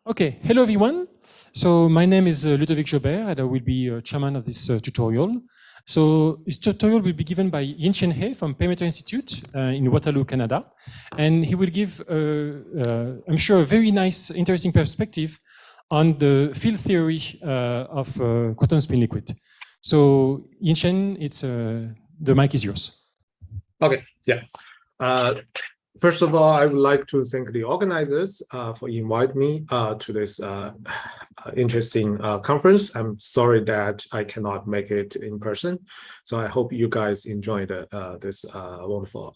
Okay, hello everyone. So my name is Ludovic Jobert and I will be chairman of this tutorial. So this tutorial will be given by Yin-Chen He from Perimeter Institute in Waterloo, Canada. And he will give, I'm sure, a very nice, interesting perspective on the field theory of quantum spin liquid. So Yin-Chen, the mic is yours. Okay, yeah. First of all, I would like to thank the organizers for inviting me to this interesting conference. I'm sorry that I cannot make it in person, so I hope you guys enjoyed this wonderful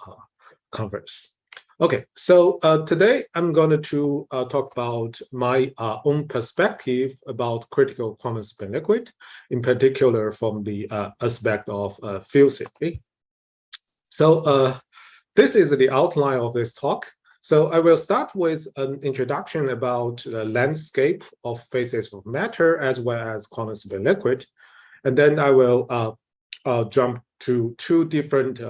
conference. Okay, so today I'm going to talk about my own perspective about critical quantum spin liquid, in particular from the aspect of field theory. So this is the outline of this talk. So I will start with an introduction about the landscape of phases of matter as well as quantum spin liquid. And then I will jump to two different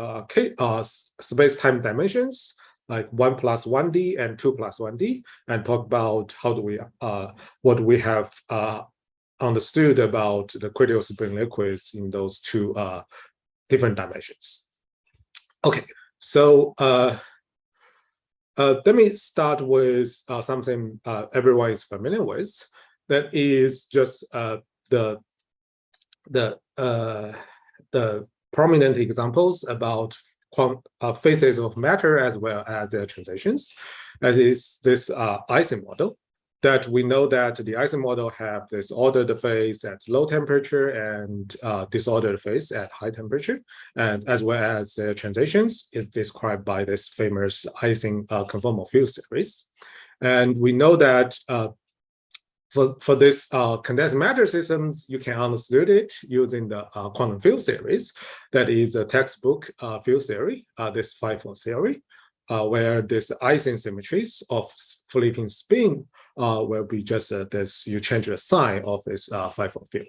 space-time dimensions, like 1 plus 1D and 2 plus 1D, and talk about how do we, what we have understood about the critical spin liquids in those two different dimensions. Okay. So let me start with something everyone is familiar with. That is just the prominent examples about phases of matter as well as their transitions. That is this ICE model. That we know that the ICE model have this ordered phase at low temperature and disordered phase at high temperature, and as well as the transitions is described by this famous Ising conformal field series. And we know that for this condensed matter systems, you can understand it using the quantum field series. That is a textbook field theory, this 5-4 theory. Where this Ising symmetries of flipping spin will be just this, you change the sign of this 5-4 field.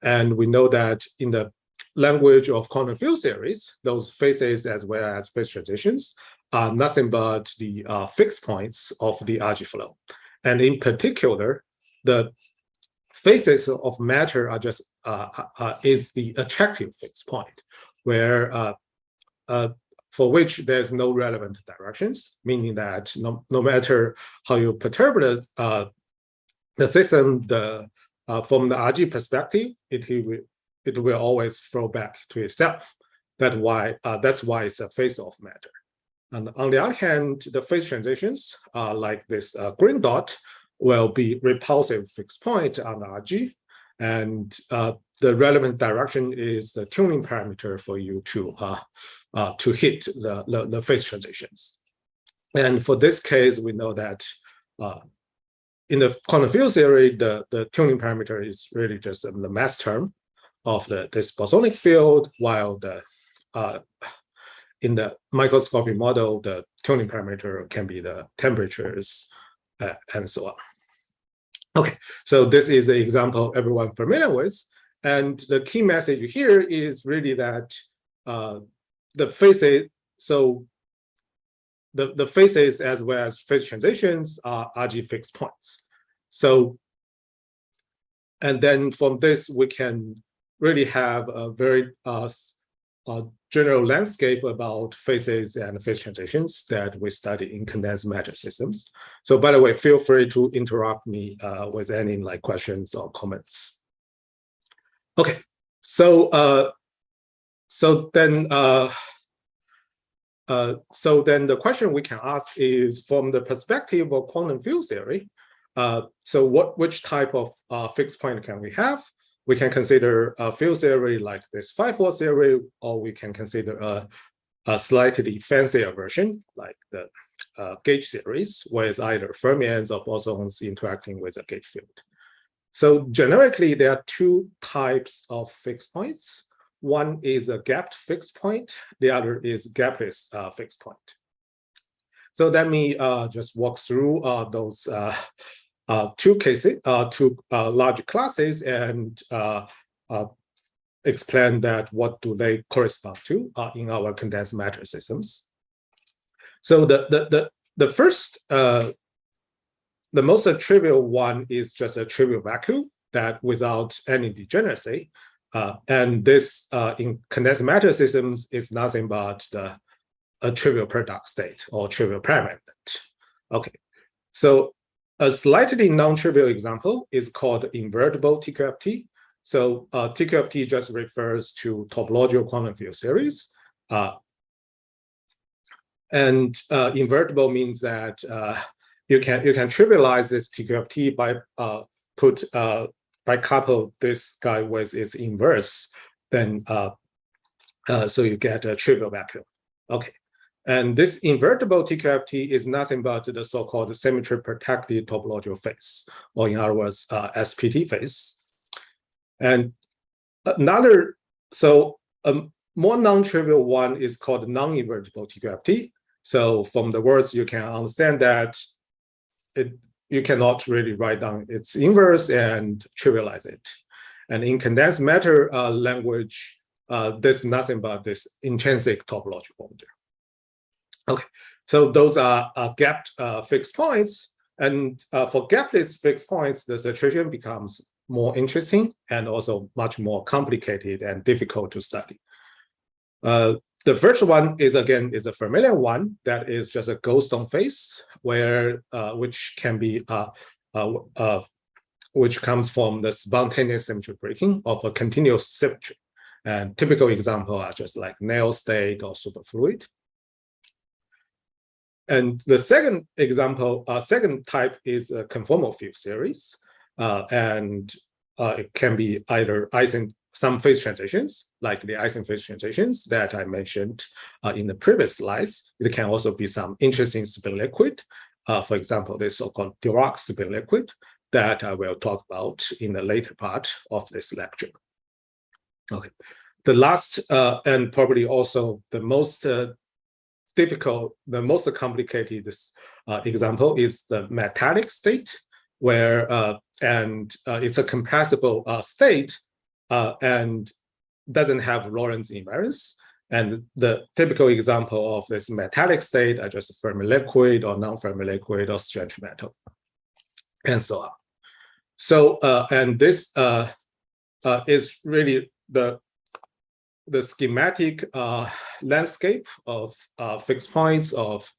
And we know that in the language of quantum field theories, those phases as well as phase transitions are nothing but the fixed points of the Argy flow. And in particular, the phases of matter are just is the attractive fixed point, where for which there's no relevant directions, meaning that no matter how you perturb the system, from the RG perspective, it will always flow back to itself. That's why it's a phase of matter. And on the other hand, the phase transitions, like this green dot, will be repulsive fixed point on the RG, and the relevant direction is the tuning parameter for you to hit the phase transitions. And for this case, we know that in the quantum field theory, the tuning parameter is really just the mass term of this bosonic field, while in the microscopic model, the tuning parameter can be the temperatures and so on. Okay, so this is the example everyone familiar with. And the key message here is really that the phases, so the phases as well as phase transitions are RG fixed points. So, and then from this, we can really have a very general landscape about phases and phase transitions that we study in condensed matter systems. So by the way, feel free to interrupt me with any questions or comments. Okay, so then the question we can ask is, from the perspective of quantum field theory, so which type of fixed point can we have? We can consider a field theory like this 5-4 theory, or we can consider a slightly fancier version like the gauge series, with either fermions or bosons interacting with a gauge field. So generically, there are two types of fixed points. One is a gapped fixed point. The other is gapless fixed point. So let me just walk through those two cases, two large classes, and explain that what do they correspond to in our condensed matter systems. So the first the most trivial one is just a trivial vacuum that without any degeneracy. And this in condensed matter systems is nothing but a trivial product state or trivial paramagnet. Okay, so a slightly non-trivial example is called invertible TQFT. So TQFT just refers to topological quantum field series. And invertible means that you can trivialize this TQFT by couple this guy with its inverse, then so you get a trivial vacuum. Okay, and this invertible TQFT is nothing but the so-called symmetry protected topological phase, or in other words, SPT phase. And another, so a more non-trivial one is called non-invertible TQFT. So from the words, you can understand that you cannot really write down its inverse and trivialize it. And in condensed matter language, there's nothing but this intrinsic topological order. Okay, so those are gapped fixed points. And for gapless fixed points, the situation becomes more interesting and also much more complicated and difficult to study. The first one is, again, is a Fermian one that is just a goldstone phase, where which can be which comes from the spontaneous symmetry breaking of a continuous symmetry. And typical example are just like nail state or superfluid. And the second example, second type is a conformal field series, and it can be either some phase transitions, like the Ising phase transitions that I mentioned in the previous slides. It can also be some interesting spin liquid. For example, this so-called Dirac spin liquid that I will talk about in the later part of this lecture. Okay, the last and probably also the most difficult, the most complicated example is the metallic state, where it's a compressible state and doesn't have Lorentz invariance. And the typical example of this metallic state are just Fermi liquid or non-Fermi liquid or strange metal, and so on. So and this is really the schematic landscape of fixed points of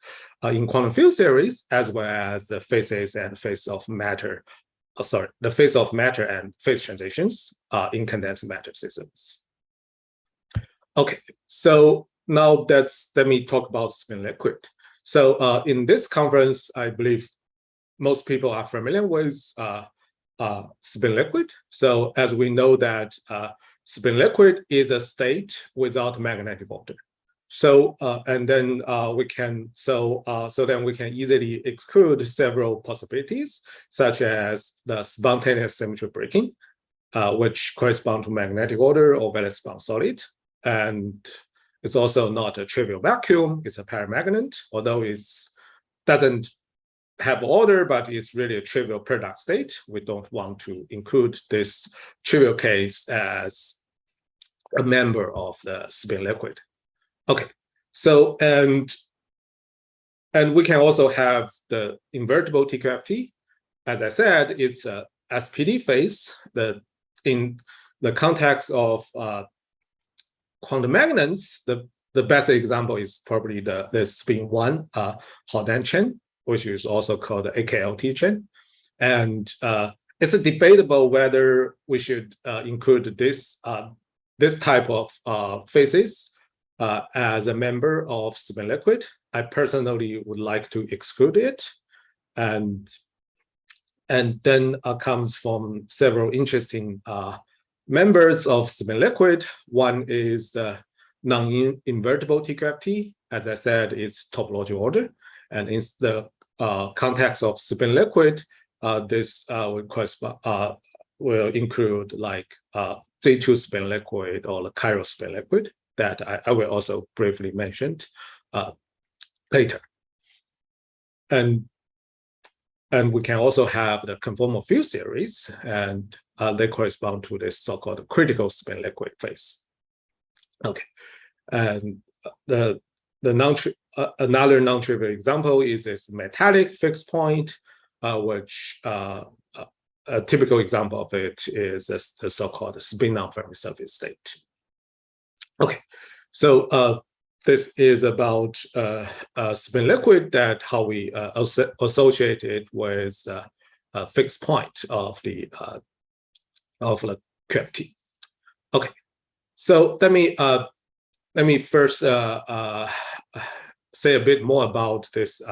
in quantum field series, as well as the phases and phase of matter. The phase of matter and phase transitions in condensed matter systems. Okay, so now let me talk about spin liquid. So in this conference, I believe most people are familiar with spin liquid. So as we know that spin liquid is a state without magnetic order. So and then we can then we can easily exclude several possibilities, such as the spontaneous symmetry breaking, which correspond to magnetic order or valence bound solid, and it's also not a trivial vacuum. It's a paramagnet, although it doesn't have order, but it's really a trivial product state. We don't want to include this trivial case as a member of the spin liquid. Okay, so and we can also have the invertible TQFT. As I said, it's a SPD phase. In the context of quantum magnets, the best example is probably the spin one Haldane chain, which is also called the AKLT chain. And it's debatable whether we should include this type of phases as a member of spin liquid. I personally would like to exclude it. And then comes from several interesting members of spin liquid. One is the non-invertible TQFT. As I said, it's topological order. And in the context of spin liquid, this will include like Z2 spin liquid or the chiral spin liquid that I will also briefly mention later. And we can also have the conformal field series, and they correspond to this so-called critical spin liquid phase. Okay, and another non-trivial example is this metallic fixed point, which a typical example of it is the so-called spin-down Fermi surface state. Okay, so this is about spin liquid, that how we associate it with a fixed point of the QFT. Okay, so let me first say a bit more about this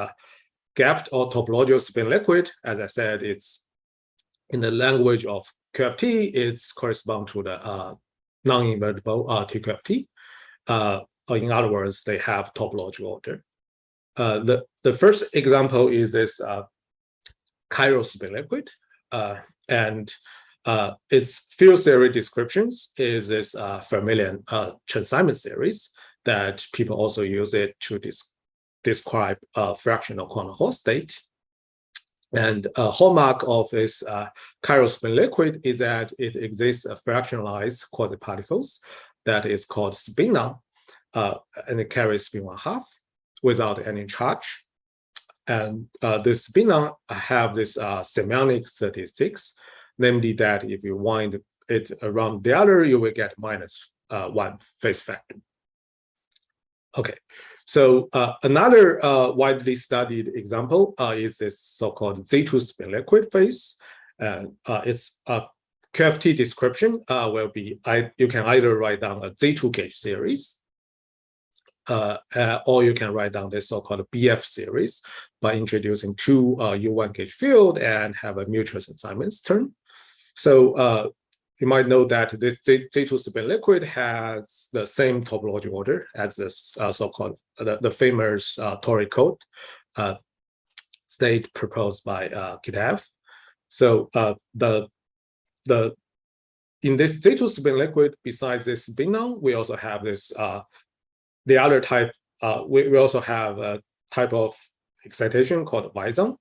gapped or topological spin liquid. As I said, it's in the language of QFT, it's correspond to the non-invertible TQFT. Or in other words, they have topological order. The first example is this chiral spin liquid, and its field theory descriptions is this Fermilian-Chen series that people also use it to describe fractional quantum Hall state. And a hallmark of this chiral spin liquid is that it exists a fractionalized quasi-particles that is called spin-down, and it carries spin 1/2 without any charge. And this spin-down have this semiotic statistics, namely that if you wind it around the other, you will get -1 phase factor. Okay. So another widely studied example is this so-called Z2 spin liquid phase. Its QFT description will be, you can either write down a Z2 gauge series, or you can write down this so-called BF series by introducing two U1 gauge field and have a mutual consignment term. So you might know that this Z2 spin liquid has the same topological order as this so-called the famous toric code state proposed by Kitaev. So in this Z2 spin liquid, besides this spin-down, we also have this the other type. We also have a type of excitation called Weisung,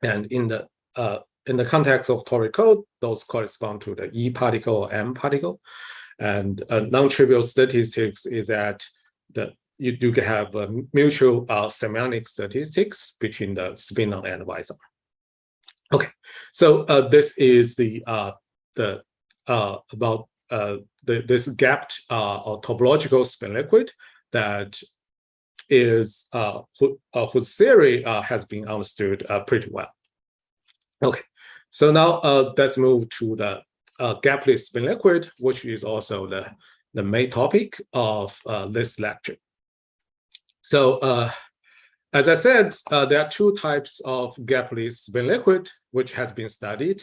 and in the context of toric code, those correspond to the E particle or M particle. And non-trivial statistics is that you can have a mutual semiotic statistics between the spin-down and Weisung. Okay, so this is about this gapped or topological spin liquid that is whose theory has been understood pretty well. Okay, so now let's move to the gapless spin liquid, which is also the main topic of this lecture. So as I said, there are two types of gapless spin liquid which has been studied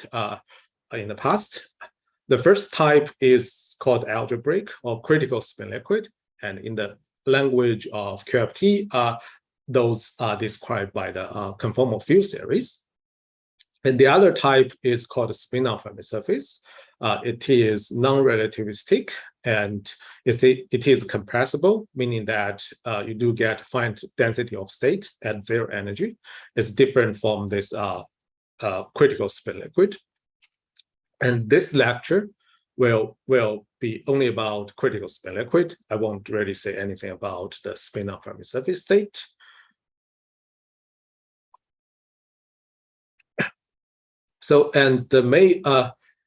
in the past. The first type is called algebraic or critical spin liquid, and in the language of QFT, those are described by the conformal field series. And the other type is called spin-down Fermi surface. It is non-relativistic, and it is compressible, meaning that you do get fine density of state at 0 energy. It's different from this critical spin liquid. And this lecture will be only about critical spin liquid. I won't really say anything about the spin-down Fermi surface state. So, and the main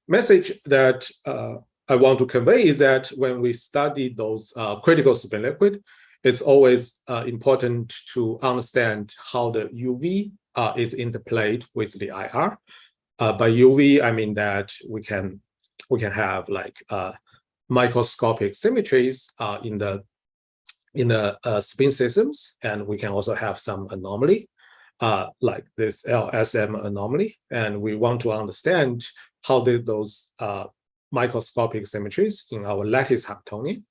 message that I want to convey is that when we study those critical spin liquid, it's always important to understand how the UV is interplayed with the IR. By UV, I mean that we can have like microscopic symmetries in the spin systems, and we can also have some anomaly. Like this LSM anomaly, and we want to understand how those microscopic symmetries in our lattice Hamiltonian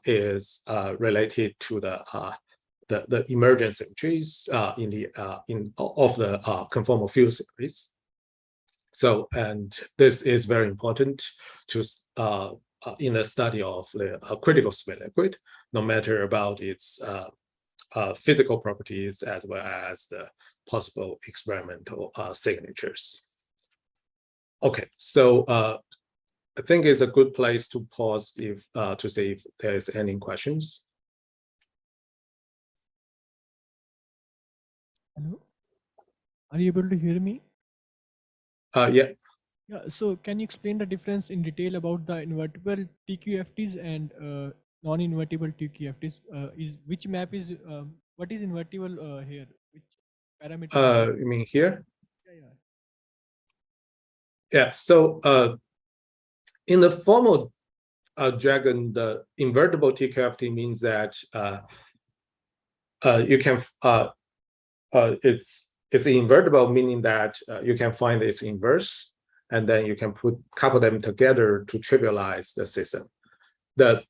is related to the emergent symmetries of the conformal field series. So, and this is very important to in the study of the critical spin liquid, no matter about its physical properties as well as the possible experimental signatures. Okay, so I think it's a good place to pause if to see if there's any questions. Hello. Are you able to hear me? Yeah. Yeah, so can you explain the difference in detail about the invertible TQFTs and non-invertible TQFTs? Which map is what is invertible here? Which parameter? You mean here? Yeah, yeah. Yeah. So in the formal dragon, the invertible TQFT means that you can it's invertible, meaning that you can find its inverse, and then you can couple them together to trivialize the system. The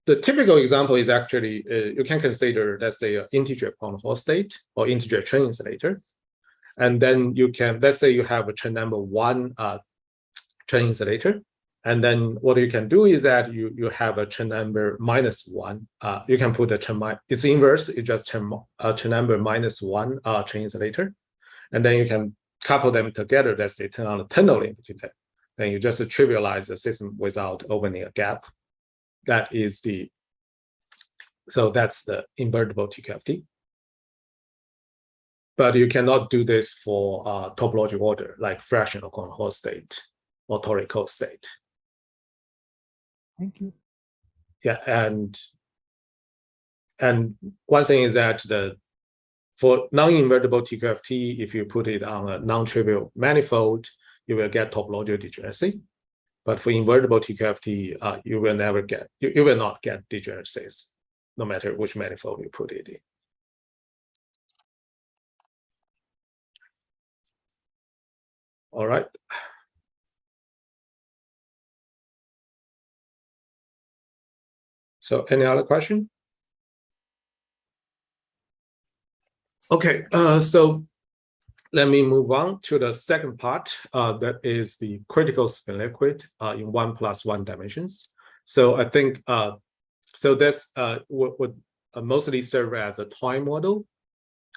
typical example is actually you can consider, let's say, an integer Helmholtz state or integer chain insulator, and then you can, let's say you have a chain number 1 chain insulator, and then what you can do is that you have a chain number -1. You can put a chain it's inverse. It's just chain number -1 chain insulator, and then you can couple them together. Let's say turn on a Thomale interconnect. Then you just trivialize the system without opening a gap. That is that's the invertible TQFT. But you cannot do this for topological order, like fractional Helmholtz state or torical state. Thank you. Yeah, and one thing is that for non-invertible TQFT, if you put it on a non-trivial manifold, you will get topological degeneracy. But for invertible TQFT, you will not get degeneracies, no matter which manifold you put it in. All right. So any other question? Okay, so let me move on to the second part. That is the critical spin liquid in 1+1 dimensions. So I think so that's would mostly serve as a toy model,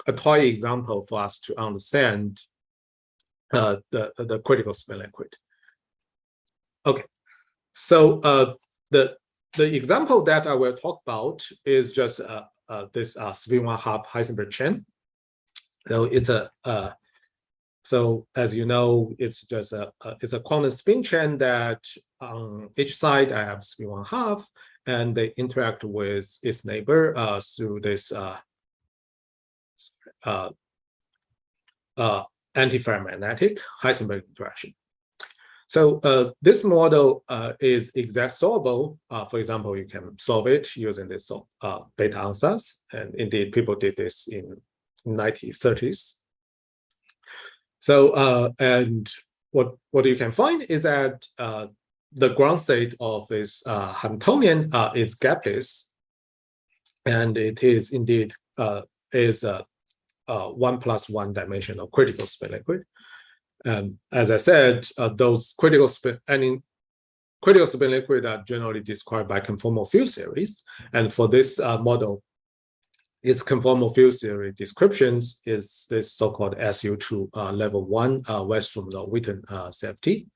a toy example for us to understand the critical spin liquid. Okay, so the example that I will talk about is just this spin-1/2 Heisenberg chain. So it's so as you know, it's just it's a quantum spin chain that on each side I have spin-1/2, and they interact with its neighbor through this antiferromagnetic Heisenberg interaction. So this model is exact solvable. For example, you can solve it using this beta ansatz, and indeed people did this in 1930s. So and what you can find is that the ground state of this Hamiltonian is gapless, and it is indeed is a 1+1 dimensional critical spin liquid. As I said, those critical spin liquid are generally described by conformal field series, and for this model, its conformal field theory descriptions is this so-called SU2 level 1 Westrom or Witten CFT.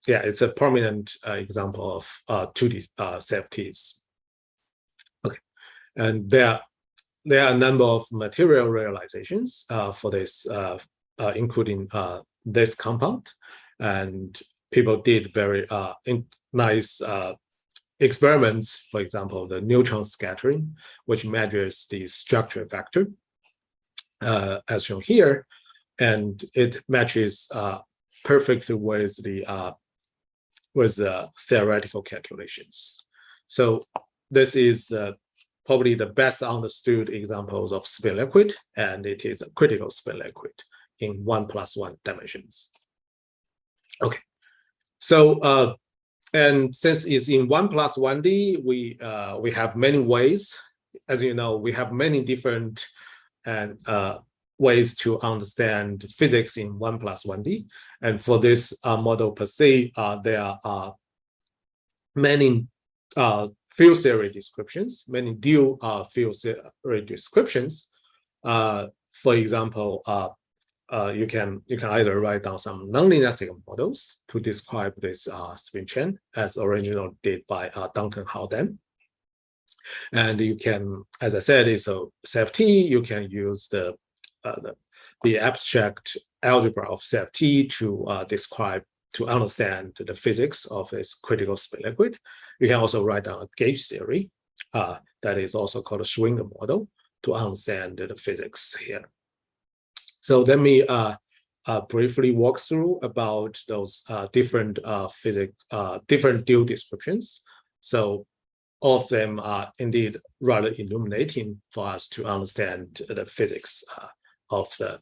It's a prominent example of 2D CFTs. Okay, and there are a number of material realizations for this, including this compound, and people did very nice experiments, for example, the neutron scattering, which measures the structure factor, as shown here, and it matches perfectly with the theoretical calculations. So this is probably the best understood examples of spin liquid, and it is a critical spin liquid in 1+1 dimensions. Okay, so and since it's in 1+1D, we have many ways. As you know, we have many different ways to understand physics in 1+1D. And for this model per se, there are many field theory descriptions, many dual field theory descriptions. For example, you can either write down some nonlinear signal models to describe this spin chain, as originally did by Duncan Haldane. And you can, as I said, it's a CFT. You can use the the abstract algebra of CFT to understand the physics of this critical spin liquid. You can also write down a gauge theory that is also called a Schwinger model to understand the physics here. So let me briefly walk through about those different physics, different dual descriptions. So all of them are indeed rather illuminating for us to understand the physics of the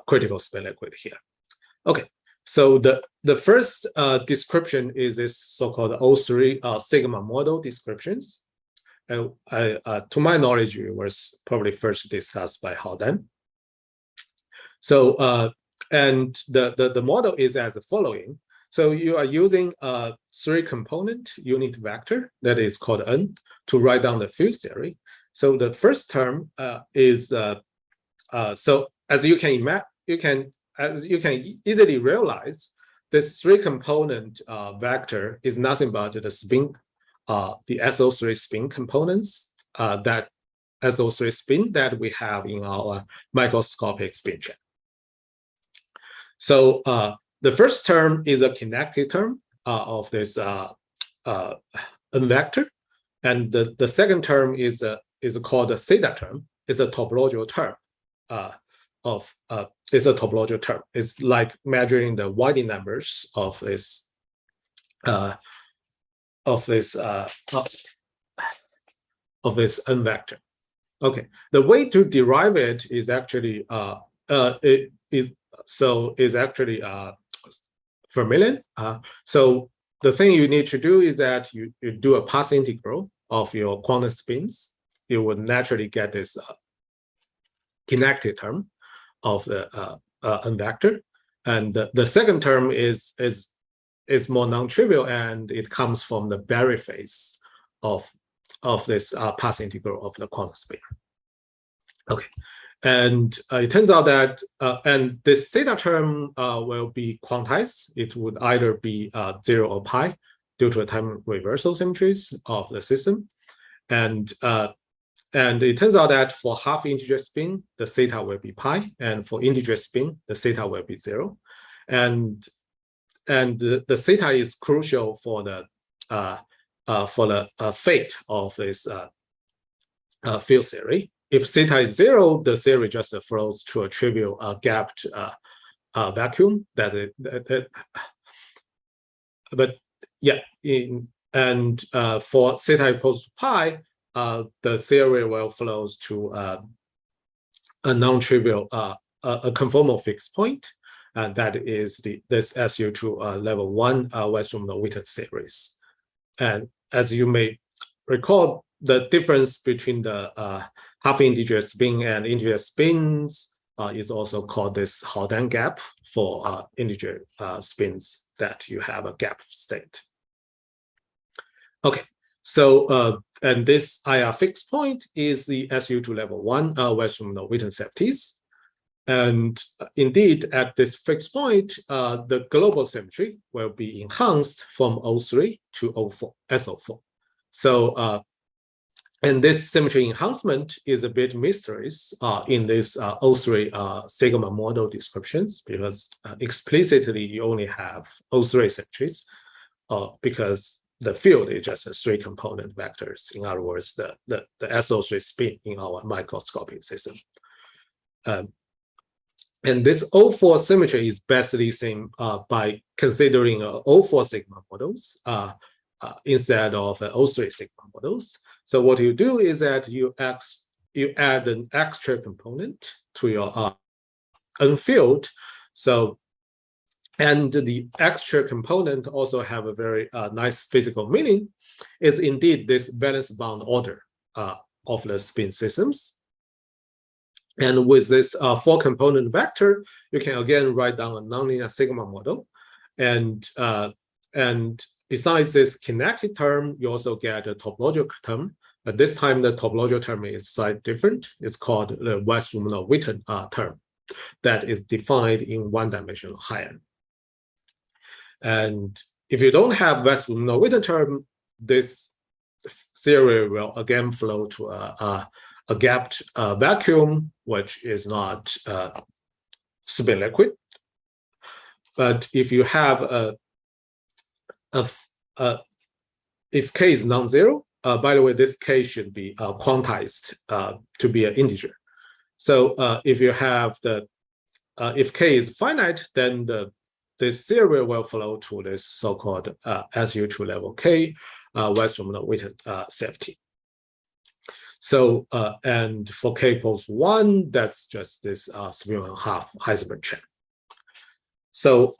critical spin liquid here. Okay, so the first description is this so-called O3 sigma model descriptions. And to my knowledge, it was probably first discussed by Haldane. So and the model is as the following. So you are using a 3-component unit vector that is called N to write down the field theory. So the first term is so as you can easily realize, this 3-component vector is nothing but the spin, the SO3 spin components that SO3 spin that we have in our microscopic spin chain. So the first term is a connected term of this N vector, and the second term is called a theta term. It's a topological term it's a topological term. It's like measuring the Widen numbers of this N vector. Okay, the way to derive it is actually Fermion. So the thing you need to do is that you do a path integral of your quantum spins. You would naturally get this connected term of the N vector, and the second term is more non-trivial, and it comes from the Berry phase of this path integral of the quantum spin. Okay, and it turns out that and this theta term will be quantized. It would either be 0 or pi due to time reversal symmetries of the system, and it turns out that for half integer spin, the theta will be pi, and for integer spin, the theta will be 0. And the theta is crucial for the fate of this field theory. If theta is 0, the theory just flows to a trivial gapped vacuum. But yeah, for theta equals to pi, the theory will flows to a non-trivial, a conformal fixed point, and that is this SU2 level 1 Westermann-Witten series. And as you may recall, the difference between the half integer spin and integer spins is also called this Haldane gap for integer spins that you have a gap state. Okay, so and this IR fixed point is the SU2 level 1 Westermann-Witten safeties. And indeed, at this fixed point, the global symmetry will be enhanced from O3 to O4, SO4. So, and this symmetry enhancement is a bit mysterious in this O3 sigma model descriptions, because explicitly you only have O3 symmetries because the field is just a 3-component vectors. In other words, the SO3 spin in our microscopic system. And this O4 symmetry is best seen by considering O4 sigma models instead of O3 sigma models. So what you do is that you add an extra component to your N field. So, and the extra component also have a very nice physical meaning, is indeed this valence bond order of the spin systems. And with this 4-component vector, you can again write down a nonlinear sigma model. And besides this connected term, you also get a topological term. But this time, the topological term is slightly different. It's called the Westermann-Witten term that is defined in one-dimensional higher. And if you don't have Westermann-Witten term, this theory will again flow to a a gapped vacuum, which is not spin liquid. But if you have if k is non-zero, by the way, this k should be quantized to be an integer. So if you have if k is finite, then this theory will flow to this so-called SU2 level k, Westermann-Witten CFT. So and for k equals 1, that's just this spin-1/2 Heisenberg chain. So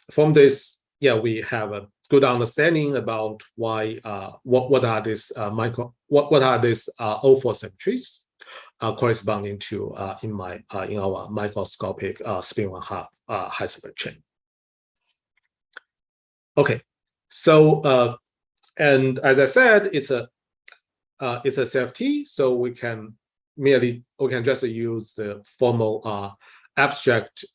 from this, yeah, we have a good understanding about why what are these what are these O4 symmetries corresponding to in our microscopic spin-1/2 Heisenberg chain. Okay, so and as I said, it's a CFT, so we can just use the formal abstract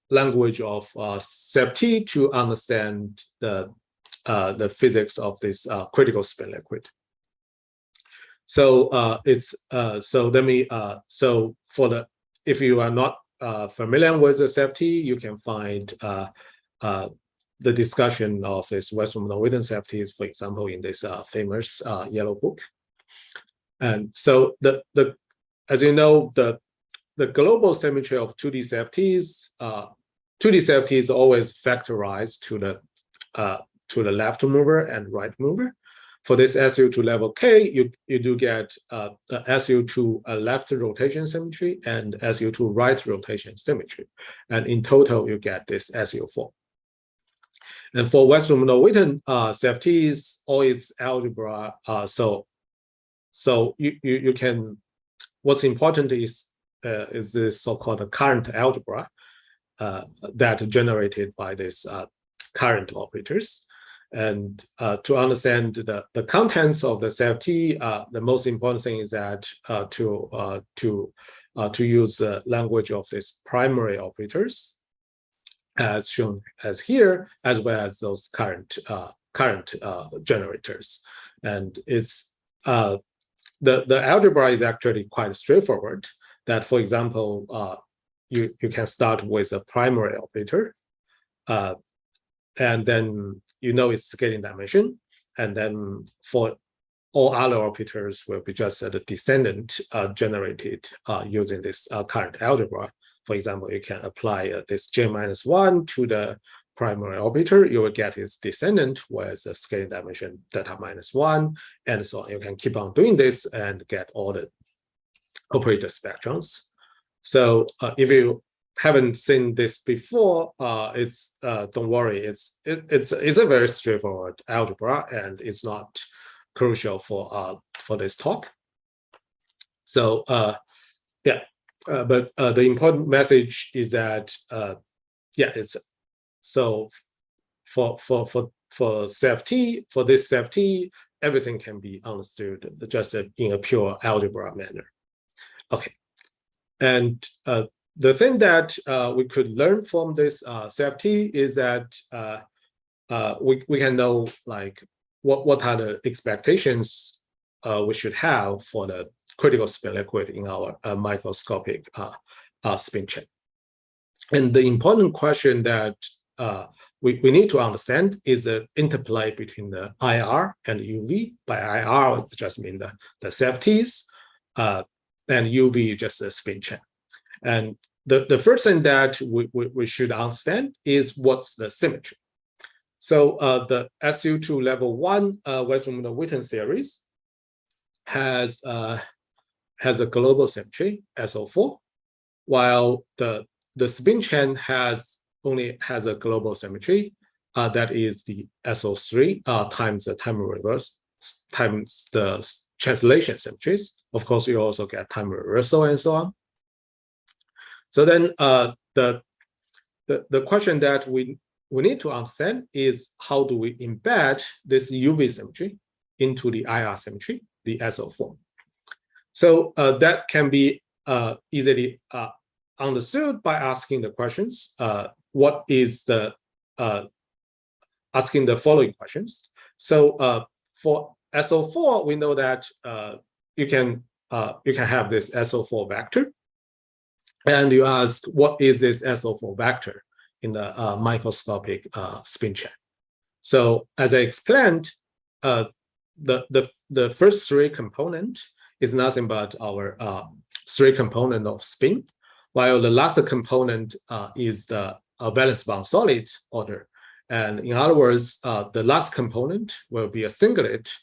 language of CFT to understand the physics of this critical spin liquid. So so let me so for if you are not familiar with the CFT, you can find the discussion of this Westermann-Witten CFTs, for example, in this famous yellow book. And so as you know, the global symmetry of 2D CFTs, 2D CFT is always factorized to the left mover and right mover. For this SU2 level K, you do get SU2 left rotation symmetry and SU2 right rotation symmetry. And in total, you get this SU4. And for Westermann-Witten CFTs, all its algebra, so you can, what's important is this so-called current algebra that generated by this current operators. And to understand the contents of the CFT, the most important thing is that to use the language of these primary operators, as shown as here, as well as those current generators. And it's the algebra is actually quite straightforward. That, for example, you can start with a primary operator, and then you know its scaling dimension, and then for all other operators will be just the descendant generated using this current algebra. For example, you can apply this J-1 to the primary operator, you will get its descendant with the scaling dimension delta -1, and so on. You can keep on doing this and get all the operator spectrums. So if you haven't seen this before, don't worry, it's a very straightforward algebra, and it's not crucial for this talk. So yeah, but the important message is that yeah, it's so for CFT, for this CFT, everything can be understood just in a pure algebra manner. Okay, and the thing that we could learn from this CFT is that we can know like what are the expectations we should have for the critical spin liquid in our microscopic spin chain. And the important question that we need to understand is the interplay between the IR and UV. By IR, just mean the CFTs, and UV just the spin chain. And the first thing that we should understand is what's the symmetry. So the SU2 level 1 Westermann-Witten theories has a global symmetry, SO4, while the spin chain only has a global symmetry, that is the SO3 times the time reverse times the translation symmetries. Of course, you also get time reversal and so on. So then the question that we need to understand is how do we embed this UV symmetry into the IR symmetry, the SO4. So that can be easily understood by asking the questions. What is the asking the following questions? So for SO4, we know that you can you can have this SO4 vector, and you ask, what is this SO4 vector in the microscopic spin chain? So as I explained, the first three component is nothing but our three component of spin, while the last component is the valence bond solid order. And in other words, the last component will be a singlet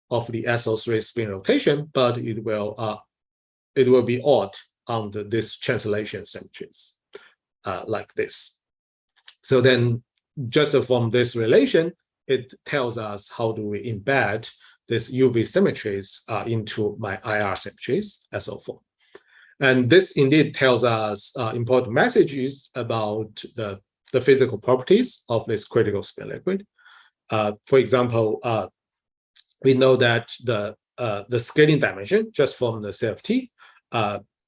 of the SO3 spin rotation, but it will be odd under this translation symmetries, like this. So then, just from this relation, it tells us how do we embed this UV symmetries into my IR symmetries, SO4. And this indeed tells us important messages about the physical properties of this critical spin liquid. For example, we know that the scaling dimension, just from the CFT,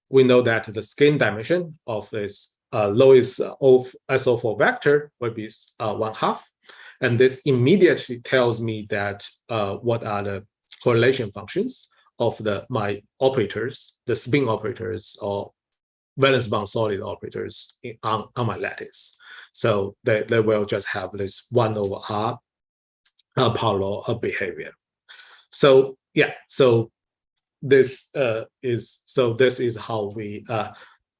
we know that the scaling dimension of this lowest of SO4 vector will be 1/2. And this immediately tells me that what are the correlation functions of my operators, the spin operators or valence bond solid operators on my lattice. So they will just have this 1/r power law of behavior. So yeah, so this is how we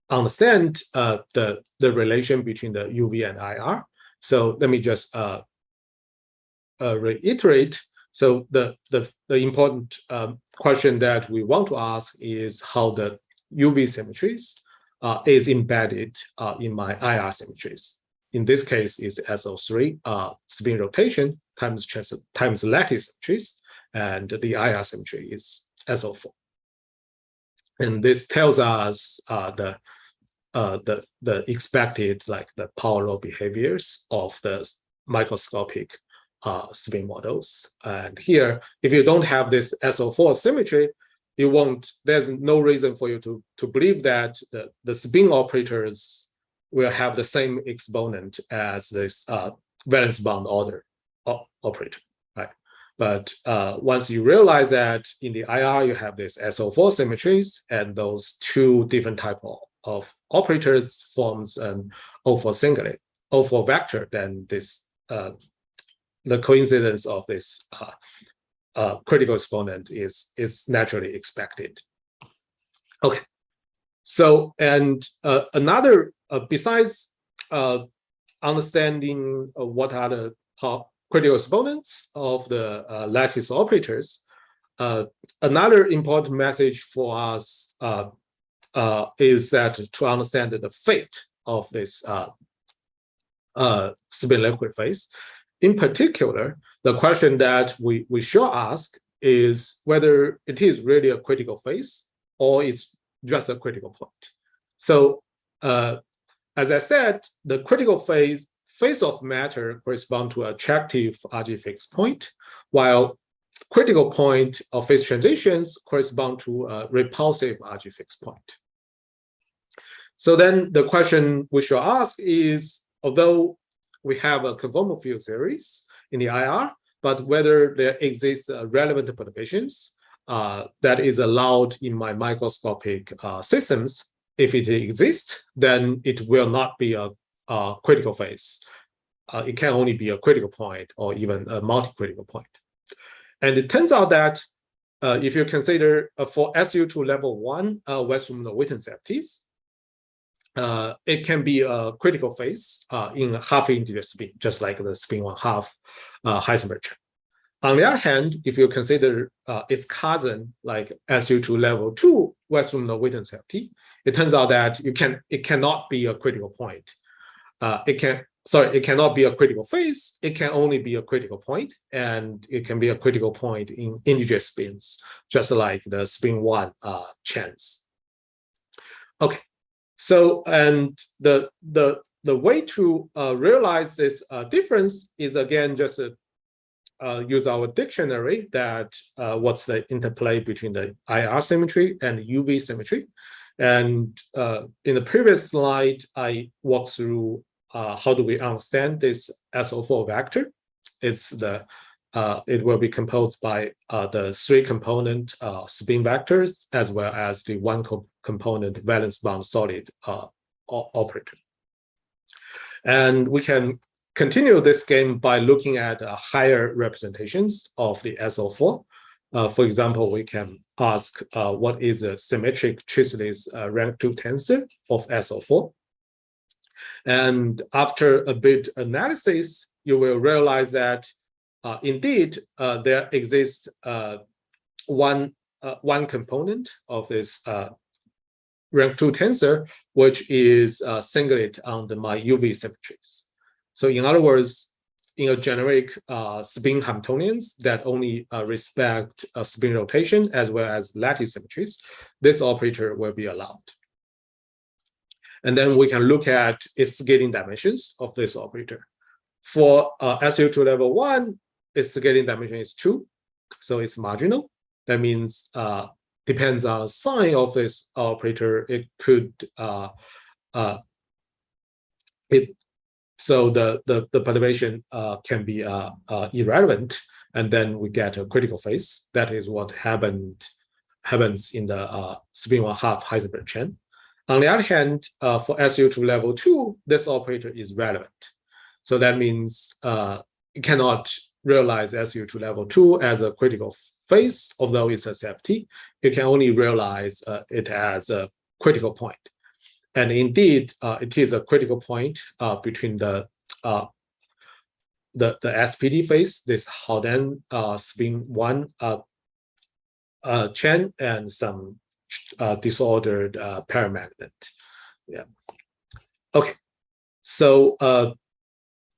understand the relation between the UV and IR. So let me just reiterate. So the important question that we want to ask is how the UV symmetries is embedded in my IR symmetries. In this case, is SO3 spin rotation times lattice symmetries, and the IR symmetry is SO4. And this tells us the expected, like the power law behaviors of the microscopic spin models. And here, if you don't have this SO4 symmetry, you won't. There's no reason for you to believe that the spin operators will have the same exponent as this valence bond order operator, right? But once you realize that in the IR you have this SO4 symmetries, and those two different type of operators forms an O4 singlet, O4 vector, then this the coincidence of this critical exponent is naturally expected. Okay, so and another besides understanding what are the critical exponents of the lattice operators, another important message for us is that to understand the fate of this spin liquid phase. In particular, the question that we should ask is whether it is really a critical phase or it's just a critical point. So as I said, the critical phase of matter corresponds to attractive RG fixed point, while critical point of phase transitions correspond to a repulsive RG fixed point. So then the question we should ask is, although we have a conformal field series in the IR, but whether there exists relevant perturbations that is allowed in my microscopic systems. If it exists, then it will not be a critical phase. It can only be a critical point or even a multi-critical point. And it turns out that if you consider for SU2 level 1 Westermann-Witten CFTs, it can be a critical phase in half integer spin, just like the spin 1/2 Heisenberg chain. On the other hand, if you consider its cousin, like SU2 level 2 Westermann-Witten CFT, it turns out that it cannot be a critical point. It cannot be a critical phase. It can only be a critical point, and it can be a critical point in integer spins, just like the spin 1 chains. Okay. So, and the way to realize this difference is, again, just use our dictionary that what's the interplay between the IR symmetry and UV symmetry. And in the previous slide, I walked through how do we understand this SO4 vector. It's the it will be composed by the 3-component spin vectors as well as the 1-component valence bound solid operator. And we can continue this game by looking at higher representations of the SO4. For example, we can ask what is a symmetric traceless rank 2 tensor of SO4. And after a bit analysis, you will realize that indeed there exists one component of this rank 2 tensor, which is singlet under my UV symmetries. So in other words, in a generic spin Hamiltonians that only respect spin rotation as well as lattice symmetries, this operator will be allowed. And then we can look at its scaling dimensions of this operator. For SU2 level 1, its scaling dimension is 2, so it's marginal. That means depends on the sign of this operator. It could so the perturbation can be irrelevant, and then we get a critical phase. That is what happens in the spin 1/2 Heisenberg chain. On the other hand, for SU2 level 2, this operator is relevant. So that means you cannot realize SU2 level 2 as a critical phase, although it's a CFT. You can only realize it as a critical point. And indeed, it is a critical point between the SPD phase, this Howden spin 1 chain, and some disordered paramagnet. Yeah. Okay. So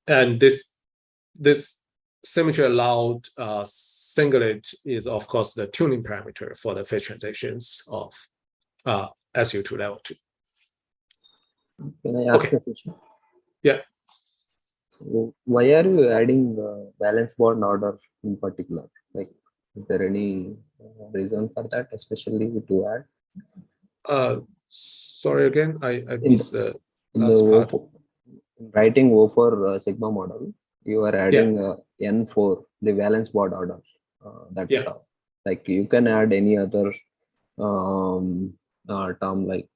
and this symmetry allowed singlet is of course the tuning parameter for the phase transitions of SU2 level 2. Can I ask a question? Yeah. So why are you adding the valence bond order in particular? Like, is there any reason for that, especially to add? Sorry again, I missed the last part. Writing O for sigma model, you are adding N4, the valence bond order. Like you can add any other term like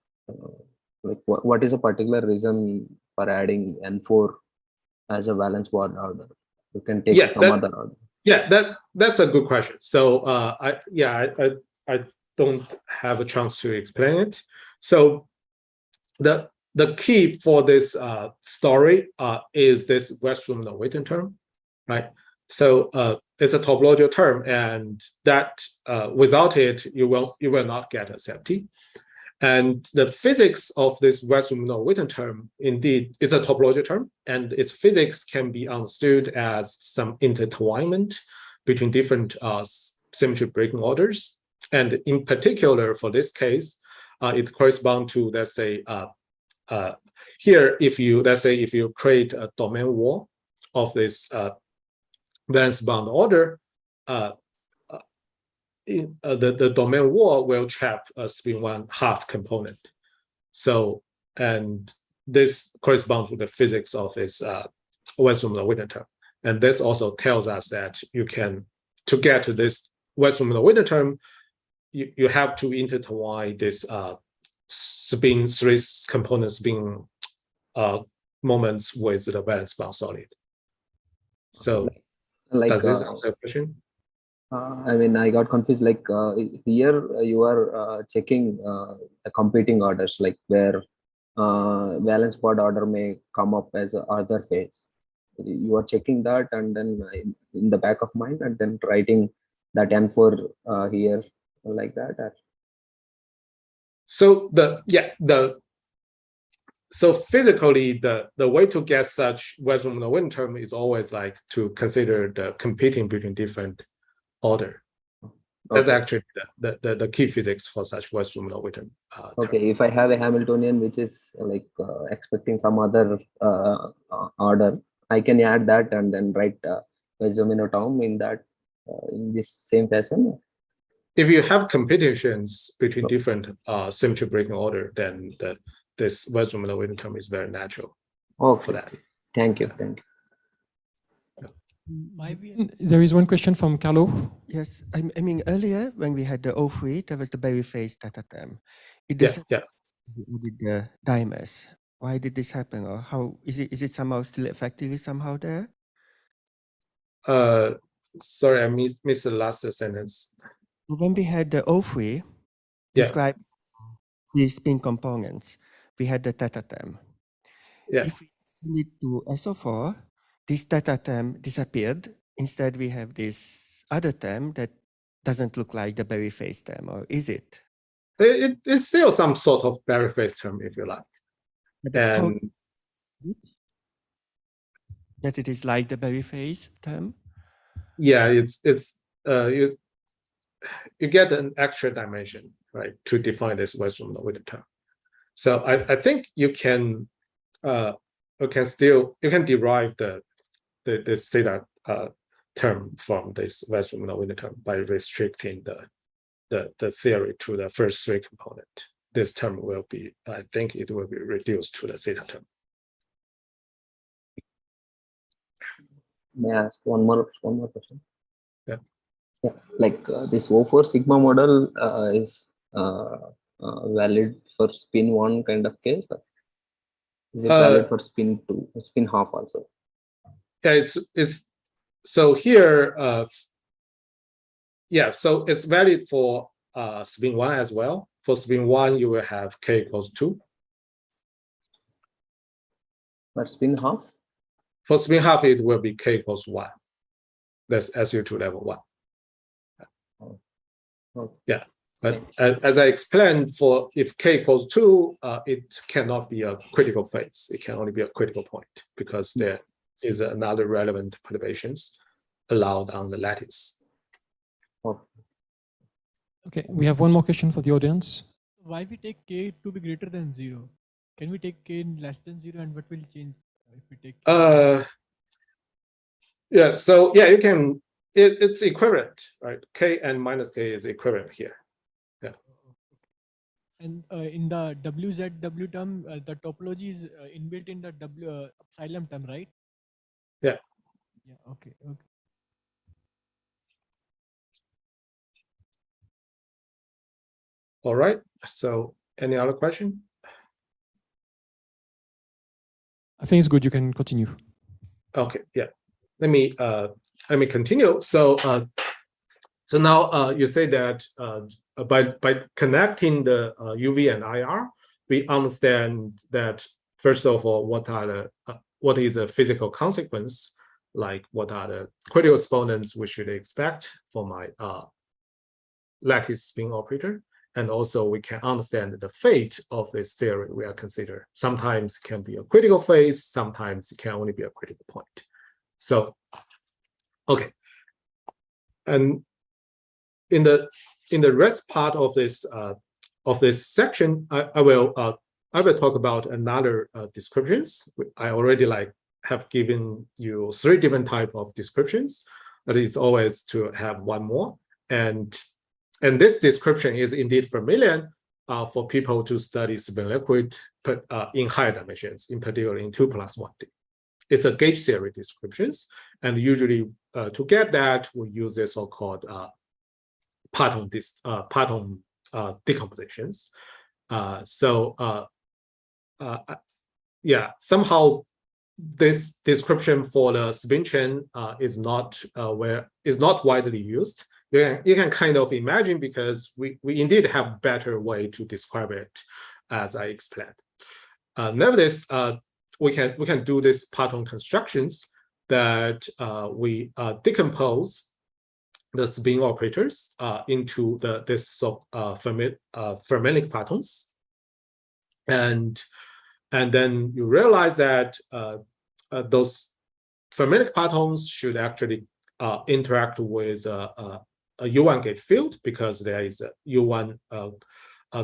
what is a particular reason for adding N4 as a valence bond order? You can take some other order. Yeah, that's a good question. So I don't have a chance to explain it. So the key for this story is this Westermann-Witten term, right? So it's a topological term, and that without it you will not get a CFT. And the physics of this Westermann-Witten term indeed is a topological term, and its physics can be understood as some intertwinement between different symmetry breaking orders. And in particular, for this case, it corresponds to, let's say, here, if you create a domain wall of this valence bound order, the domain wall will trap a spin 1/2 component. So, and this corresponds to the physics of this Westermann-Witten term. And this also tells us that you can, to get to this Westermann-Witten term, you have to intertwine this spin 3 component spin moments with the valence bound solid. So, does this answer the question? I mean, I got confused. Like here, you are checking the competing orders, like where valence bond order may come up as a other phase. You are checking that, and then in the back of mind, and then writing that N4 here like that. So so physically, the way to get such Westermann-Witten term is always like to consider the competing between different order. That's actually the key physics for such Westermann-Witten term. Okay, if I have a Hamiltonian which is like expecting some other order, I can add that and then write Westermann term in that in this same fashion. If you have competitions between different symmetry breaking order, then this Westermann-Witten term is very natural for that. Thank you. There is one question from Carlo. Yes, I mean earlier when we had the O3, there was the berry phase theta term. It Yes, doesn't yes. added the dimers. Why did this happen, or how is it? Is it somehow still effectively somehow there? Sorry, I missed the last sentence. When we had the O3 describe the spin components, we had the theta term. Yeah. If we extend it to SO4, this theta term disappeared. Instead, we have this other term that doesn't look like the berry phase term, or is it? It's still some sort of berry phase term, if you like. How And that it is like the berry phase term? yeah, you get an extra dimension, right, to define this Weissenberg with term. So I think you can derive the theta term from this Weissenberg term by restricting the theory to the first three component. This term will be, I think it will be reduced to the theta term. May I ask one more question? Yeah. Yeah, like this O4 sigma model is valid for spin 1 kind of case? Or is it valid for spin 2, spin half also? Yeah, it's so here. Yeah, so it's valid for spin 1 as well. For spin 1, you will have k equals 2. For spin half? For spin half, it will be k equals 1. That's SU2 level 1. Okay. Yeah, but as I explained, for if k equals 2, it cannot be a critical phase. It can only be a critical point because there is another relevant perturbations allowed on the lattice. Okay, we have one more question for the audience. Why we take k to be greater than 0? Can we take k less than 0, and what will change if we take k? Yeah, so yeah, you can, it's equivalent, right? K and minus k is equivalent here. Yeah. And in the WZW term, the topology is inbuilt in the epsilon term, right? Yeah. Yeah, okay. All right, so any other question? I think it's good, you can continue. Okay, yeah. Let me continue. So now you say that by connecting the UV and IR, we understand that first of all, what is a physical consequence, like what are the critical exponents we should expect for my lattice spin operator, and also we can understand the fate of this theory we are considering. Sometimes it can be a critical phase, sometimes it can only be a critical point. So, okay, and in the rest part of this section, I will talk about another descriptions. I already have given you 3 different type of descriptions, but it's always to have one more. And this description is indeed familiar for people to study spin liquid in higher dimensions, in particular in 2+1D. It's a gauge theory descriptions, and usually to get that, we use the so-called parton decompositions. Yeah, somehow this description for the spin chain is not widely used. You can kind of imagine, because we indeed have better way to describe it, as I explained. Nevertheless, we can do this parton constructions that we decompose the spin operators into this fermionic partons, and then you realize that those fermionic partons should actually interact with a U1 gauge field, because there is a U1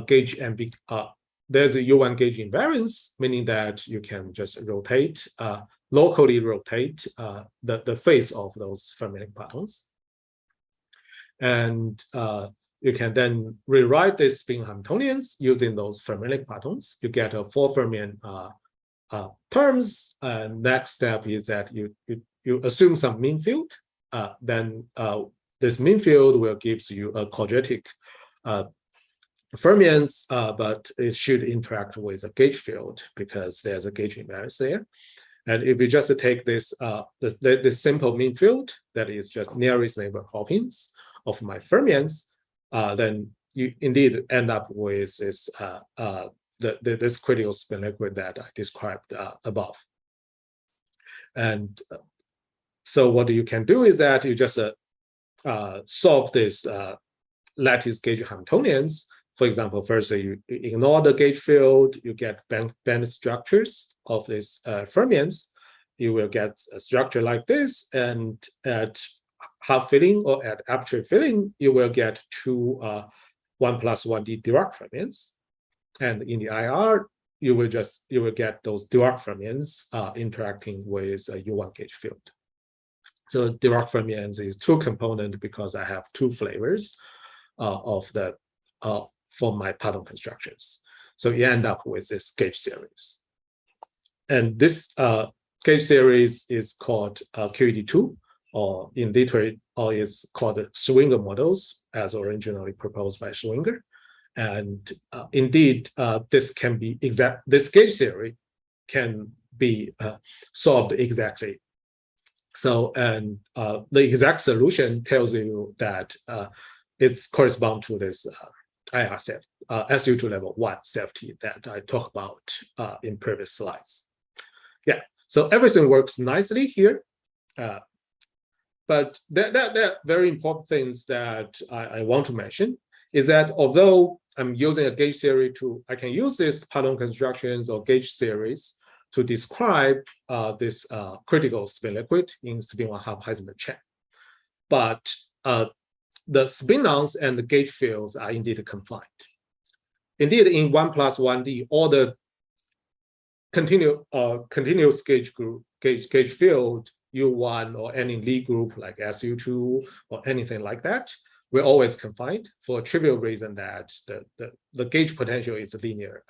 gauge and there's a U1 gauge invariance, meaning that you can just rotate, locally rotate the phase of those fermionic partons. And you can then rewrite these spin Hamiltonians using those fermionic partons. You get a 4 fermion terms. Next step is that you you assume some mean field, then this mean field will give you a quadratic fermions, but it should interact with a gauge field because there's a gauge invariance there. And if you just take this this simple mean field that is just nearest neighbor Hawkins of my fermions, then you indeed end up with this this critical spin liquid that I described above. And so what you can do is that you just solve this lattice gauge Hamiltonians. For example, first you ignore the gauge field, you get band structures of these fermions. You will get a structure like this, and at half filling or at aperture filling, you will get two 1 plus 1D Dirac fermions. And in the IR, you will get those Dirac fermions interacting with a U1 gauge field. So Dirac fermions is two component because I have two flavors of the for my pattern constructions. So you end up with this gauge series. And this gauge series is called QED2, or in literature, or is called Schwinger models, as originally proposed by Schwinger. And indeed, this can be this gauge theory can be solved exactly. So, and the exact solution tells you that it's correspond to this IR set, SU2 level 1 safety that I talked about in previous slides. Yeah, so everything works nicely here. But there are very important things that I want to mention is that although I'm using a gauge theory I can use this pattern constructions or gauge series to describe this critical spin liquid in spin 1/2 Heisenberg chain. But the spin-ons and the gauge fields are indeed confined. Indeed, in 1 plus 1D, all the continuous gauge field U1 or any Lie group like SU2 or anything like that, we're always confined for a trivial reason that the gauge potential is linear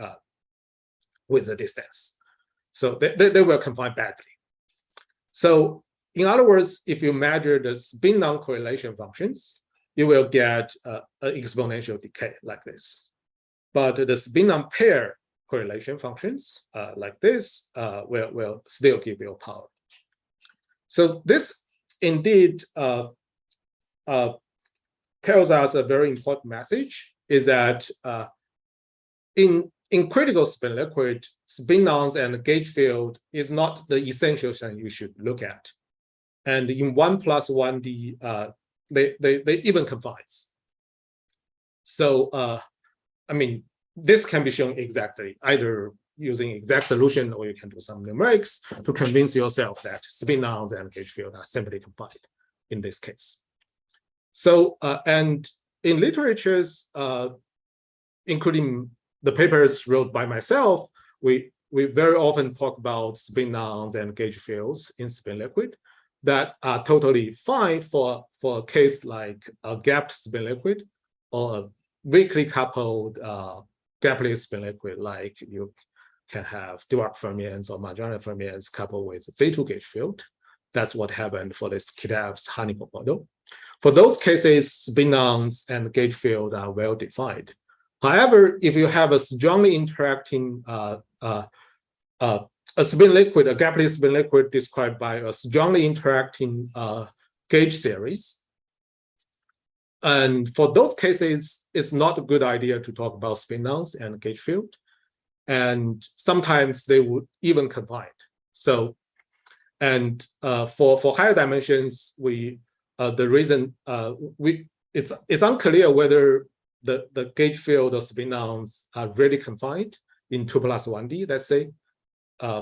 with the distance. So they were confined badly. So in other words, if you measure the spin non-correlation functions, you will get an exponential decay like this. But the spin non-pair correlation functions like this will still give you power. So this indeed tells us a very important message is that in critical spin liquid, spin-ons and gauge field is not the essential thing you should look at. And in 1 plus 1D, they even confines. So, I mean, this can be shown exactly, either using exact solution or you can do some numerics to convince yourself that spin-ons and gauge field are simply confined in this case. So, and in literatures, including the papers wrote by myself, we very often talk about spin-ons and gauge fields in spin liquid that are totally fine for a case like a gapped spin liquid or a weakly coupled gapless spin liquid, like you can have Dirac fermions or Majorana fermions coupled with Z2 gauge field. That's what happened for this Kitaev's honeycomb model. For those cases, spin-ons and gauge field are well defined. However, if you have a strongly interacting a spin liquid, a gapless spin liquid described by a strongly interacting gauge series, and for those cases, it's not a good idea to talk about spin-ons and gauge field. And sometimes they would even confine. So, and for higher dimensions, the reason it's unclear whether the gauge field of spin-ons are really confined in 2 plus 1D, let's say,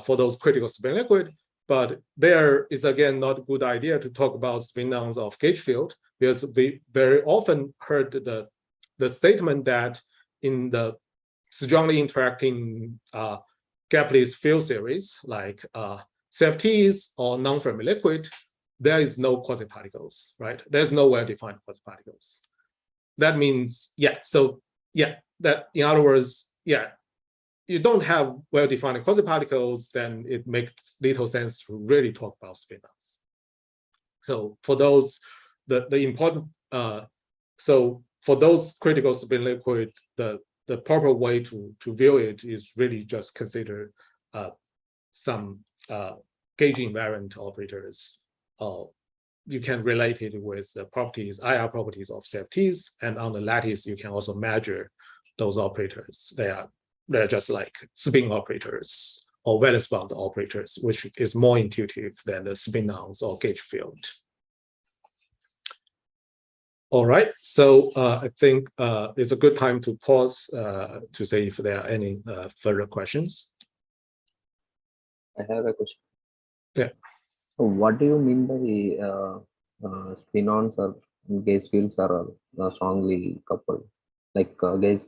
for those critical spin liquid. But there is again not a good idea to talk about spin-ons of gauge field, because we very often heard the statement that in the strongly interacting gapless field series like CFTs or non-Fermi liquid, there is no quasi-particles, right? There's no well-defined quasi-particles. That means, yeah, so yeah, that in other words, yeah, you don't have well-defined quasi-particles, then it makes little sense to really talk about spin-ons. So for those, the important, so for those critical spin liquid, the proper way to view it is really just consider some gauge invariant operators. You can relate it with the properties, IR properties of CFTs, and on the lattice you can also measure those operators. They're just like spin operators or valence bound operators, which is more intuitive than the spin-ons or gauge field. All right, so I think it's a good time to pause to see if there are any further questions. I have a question. Yeah. So what do you mean by spin-ons or gauge fields are strongly coupled? Like gauge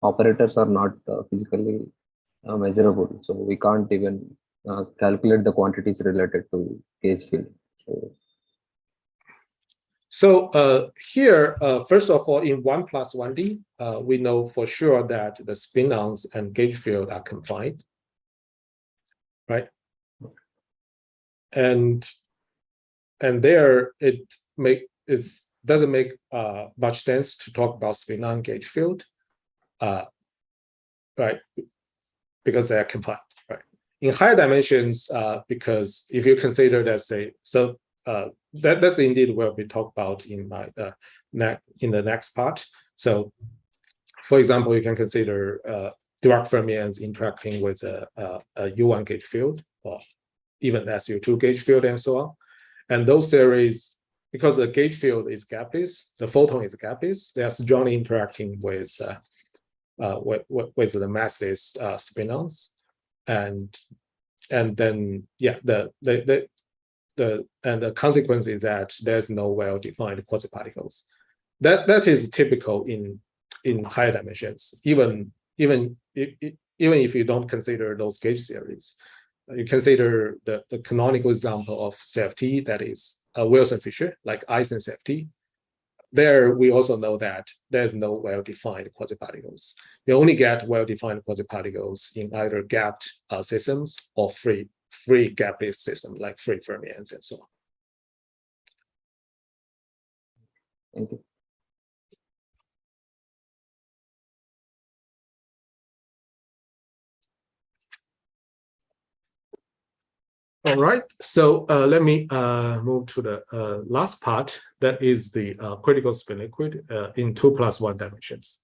operators are not physically measurable, so we can't even calculate the quantities related to gauge field. So here, first of all, in 1 plus 1D, we know for sure that the spin-ons and gauge field are confined, right? And there it doesn't make much sense to talk about spin-on gauge field, right? Because they are confined, right? In higher dimensions, because if you consider that, say, so that's indeed what we talk about in my in the next part. So, for example, you can consider Dirac fermions interacting with a U1 gauge field, or even SU2 gauge field, and so on. And those series, because the gauge field is gapless, the photon is gapless, they are strongly interacting with the massless spin-ons, and then the consequence is that there's no well-defined quasi-particles. That is typical in higher dimensions. Even if you don't consider those gauge series, you consider the canonical example of CFT, that is Wilson-Fisher, like Eisen CFT. There, we also know that there's no well-defined quasi-particles. You only get well-defined quasi-particles in either gapped systems or free gapless systems, like free fermions and so on. Thank you. All right, so let me move to the last part, that is the critical spin liquid in 2 plus 1 dimensions.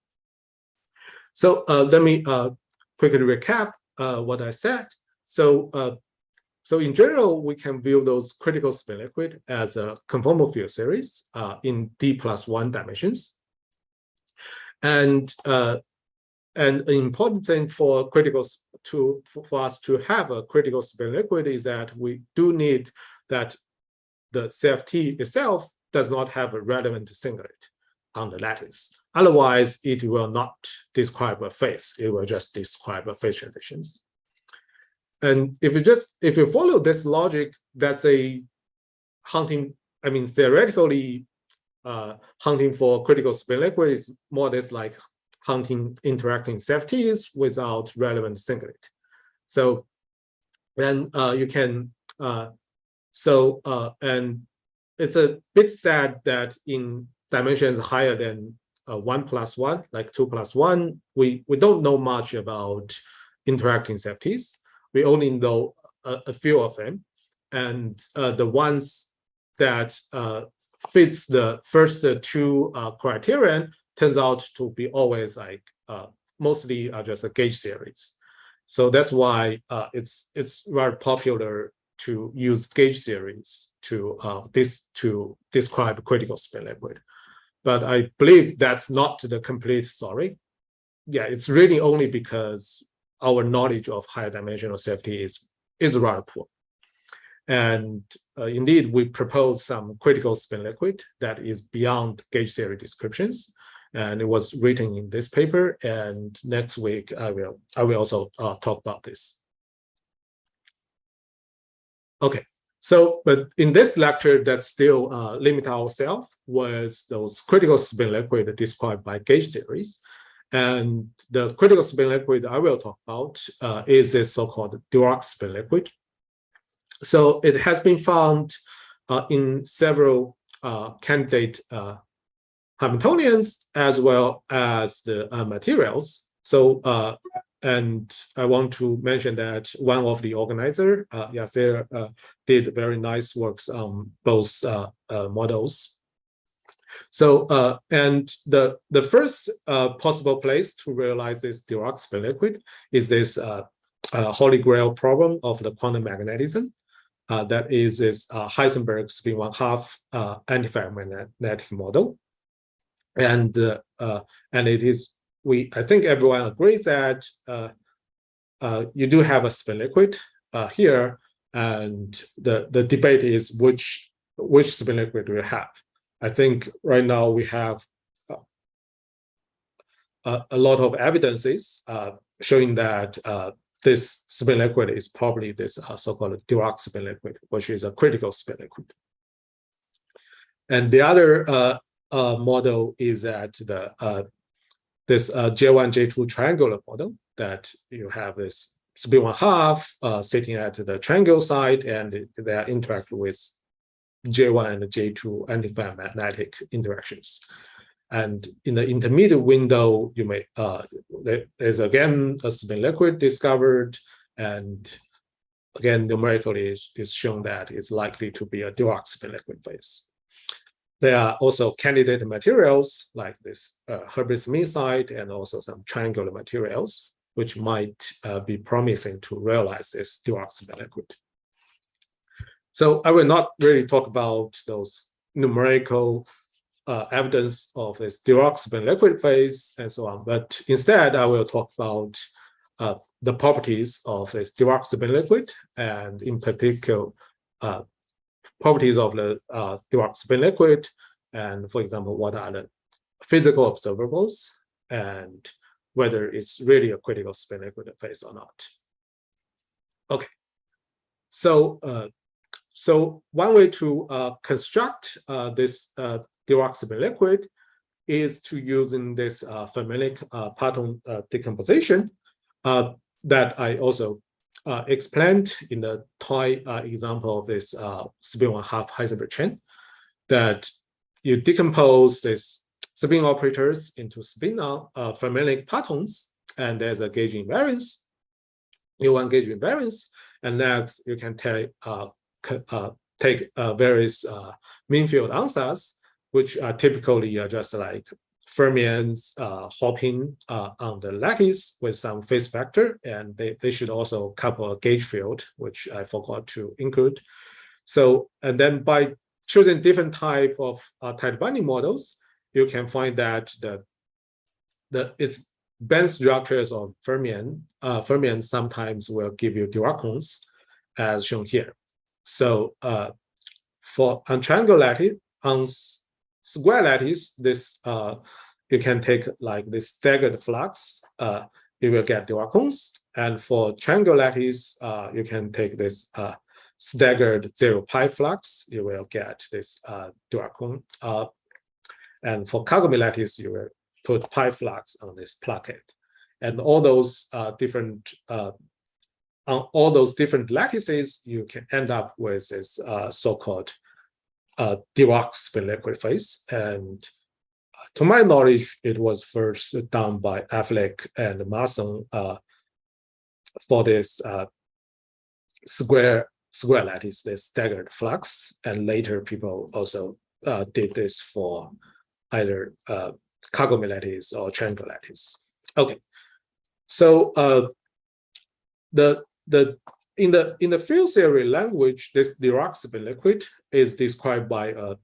So let me quickly recap what I said. So in general, we can view those critical spin liquid as a conformal field series in D plus 1 dimensions. And an important thing for us to have a critical spin liquid is that we do need that the CFT itself does not have a relevant singlet on the lattice. Otherwise, it will not describe a phase. It will just describe a phase transitions. And if you follow this logic, that's a hunting. I mean, theoretically, hunting for critical spin liquid is more or less like hunting interacting CFTs without relevant singlet. So then you can, and it's a bit sad that in dimensions higher than 1 plus 1, like 2 plus 1, we don't know much about interacting CFTs. We only know a few of them. And the ones that fits the first two criterion turns out to be always like mostly just a gauge series. So that's why it's very popular to use gauge series to describe critical spin liquid. But I believe that's not the complete story. Yeah, it's really only because our knowledge of higher dimensional CFT is rather poor. And indeed, we propose some critical spin liquid that is beyond gauge series descriptions. And it was written in this paper. And next week, I will also talk about this. Okay, so but in this lecture, that's still limit ourselves with those critical spin liquid described by gauge series. And the critical spin liquid I will talk about is a so-called Dirac spin liquid. So it has been found in several candidate Hamiltonians as well as the materials. So, and I want to mention that one of the organizer, Yasir, did very nice works on both models. So, and the first possible place to realize this Dirac spin liquid is this Holy Grail problem of the quantum magnetism. That is this Heisenberg spin 1/2 antiferromagnetic model. And it is, I think everyone agrees that you do have a spin liquid here, and the debate is which spin liquid we have. I think right now we have a lot of evidences showing that this spin liquid is probably this so-called Dirac spin liquid, which is a critical spin liquid. And the other model is that this J1, J2 triangular model, that you have this spin 1/2 sitting at the triangle side, and they are interacting with J1 and J2 antiferromagnetic interactions. And in the intermediate window, you may there's again a spin liquid discovered, and again numerically is shown that it's likely to be a Dirac spin liquid phase. There are also candidate materials like this Herbert-Smith and also some triangular materials, which might be promising to realize this Dirac spin liquid. So I will not really talk about those numerical evidence of this Dirac spin liquid phase and so on, but instead I will talk about the properties of this Dirac spin liquid, and in particular properties of the Dirac spin liquid, and for example, what are the physical observables, and whether it's really a critical spin liquid phase or not. Okay, so so one way to construct this Dirac spin liquid is to using this fermionic parton decomposition that I also explained in the toy example of this spin 1/2 Heisenberg chain, that you decompose this spin operators into spin fermionic partons, and there's a gauge invariance, U1 gauge invariance, and next you can take various mean field answers, which are typically just like fermions hopping on the lattice with some phase vector, and they should also couple a gauge field, which I forgot to include. So, and then by choosing different type of tight binding models, you can find that its band structures of fermions sometimes will give you Diracons, as shown here. So for on triangle lattice, on square lattice, this you can take like this staggered flux, you will get Diracons. And for triangle lattice, you can take this staggered 0π flux, you will get this Diracon. And for Kagome lattice, you will put pi flux on this placket. And all those different on all those different lattices, you can end up with this so-called Dirac spin liquid phase. And to my knowledge, it was first done by Affleck and Masson for this square lattice, this staggered flux. And later people also did this for either Kagome lattice or triangle lattice. Okay, so in the field theory language, this Dirac spin liquid is described by a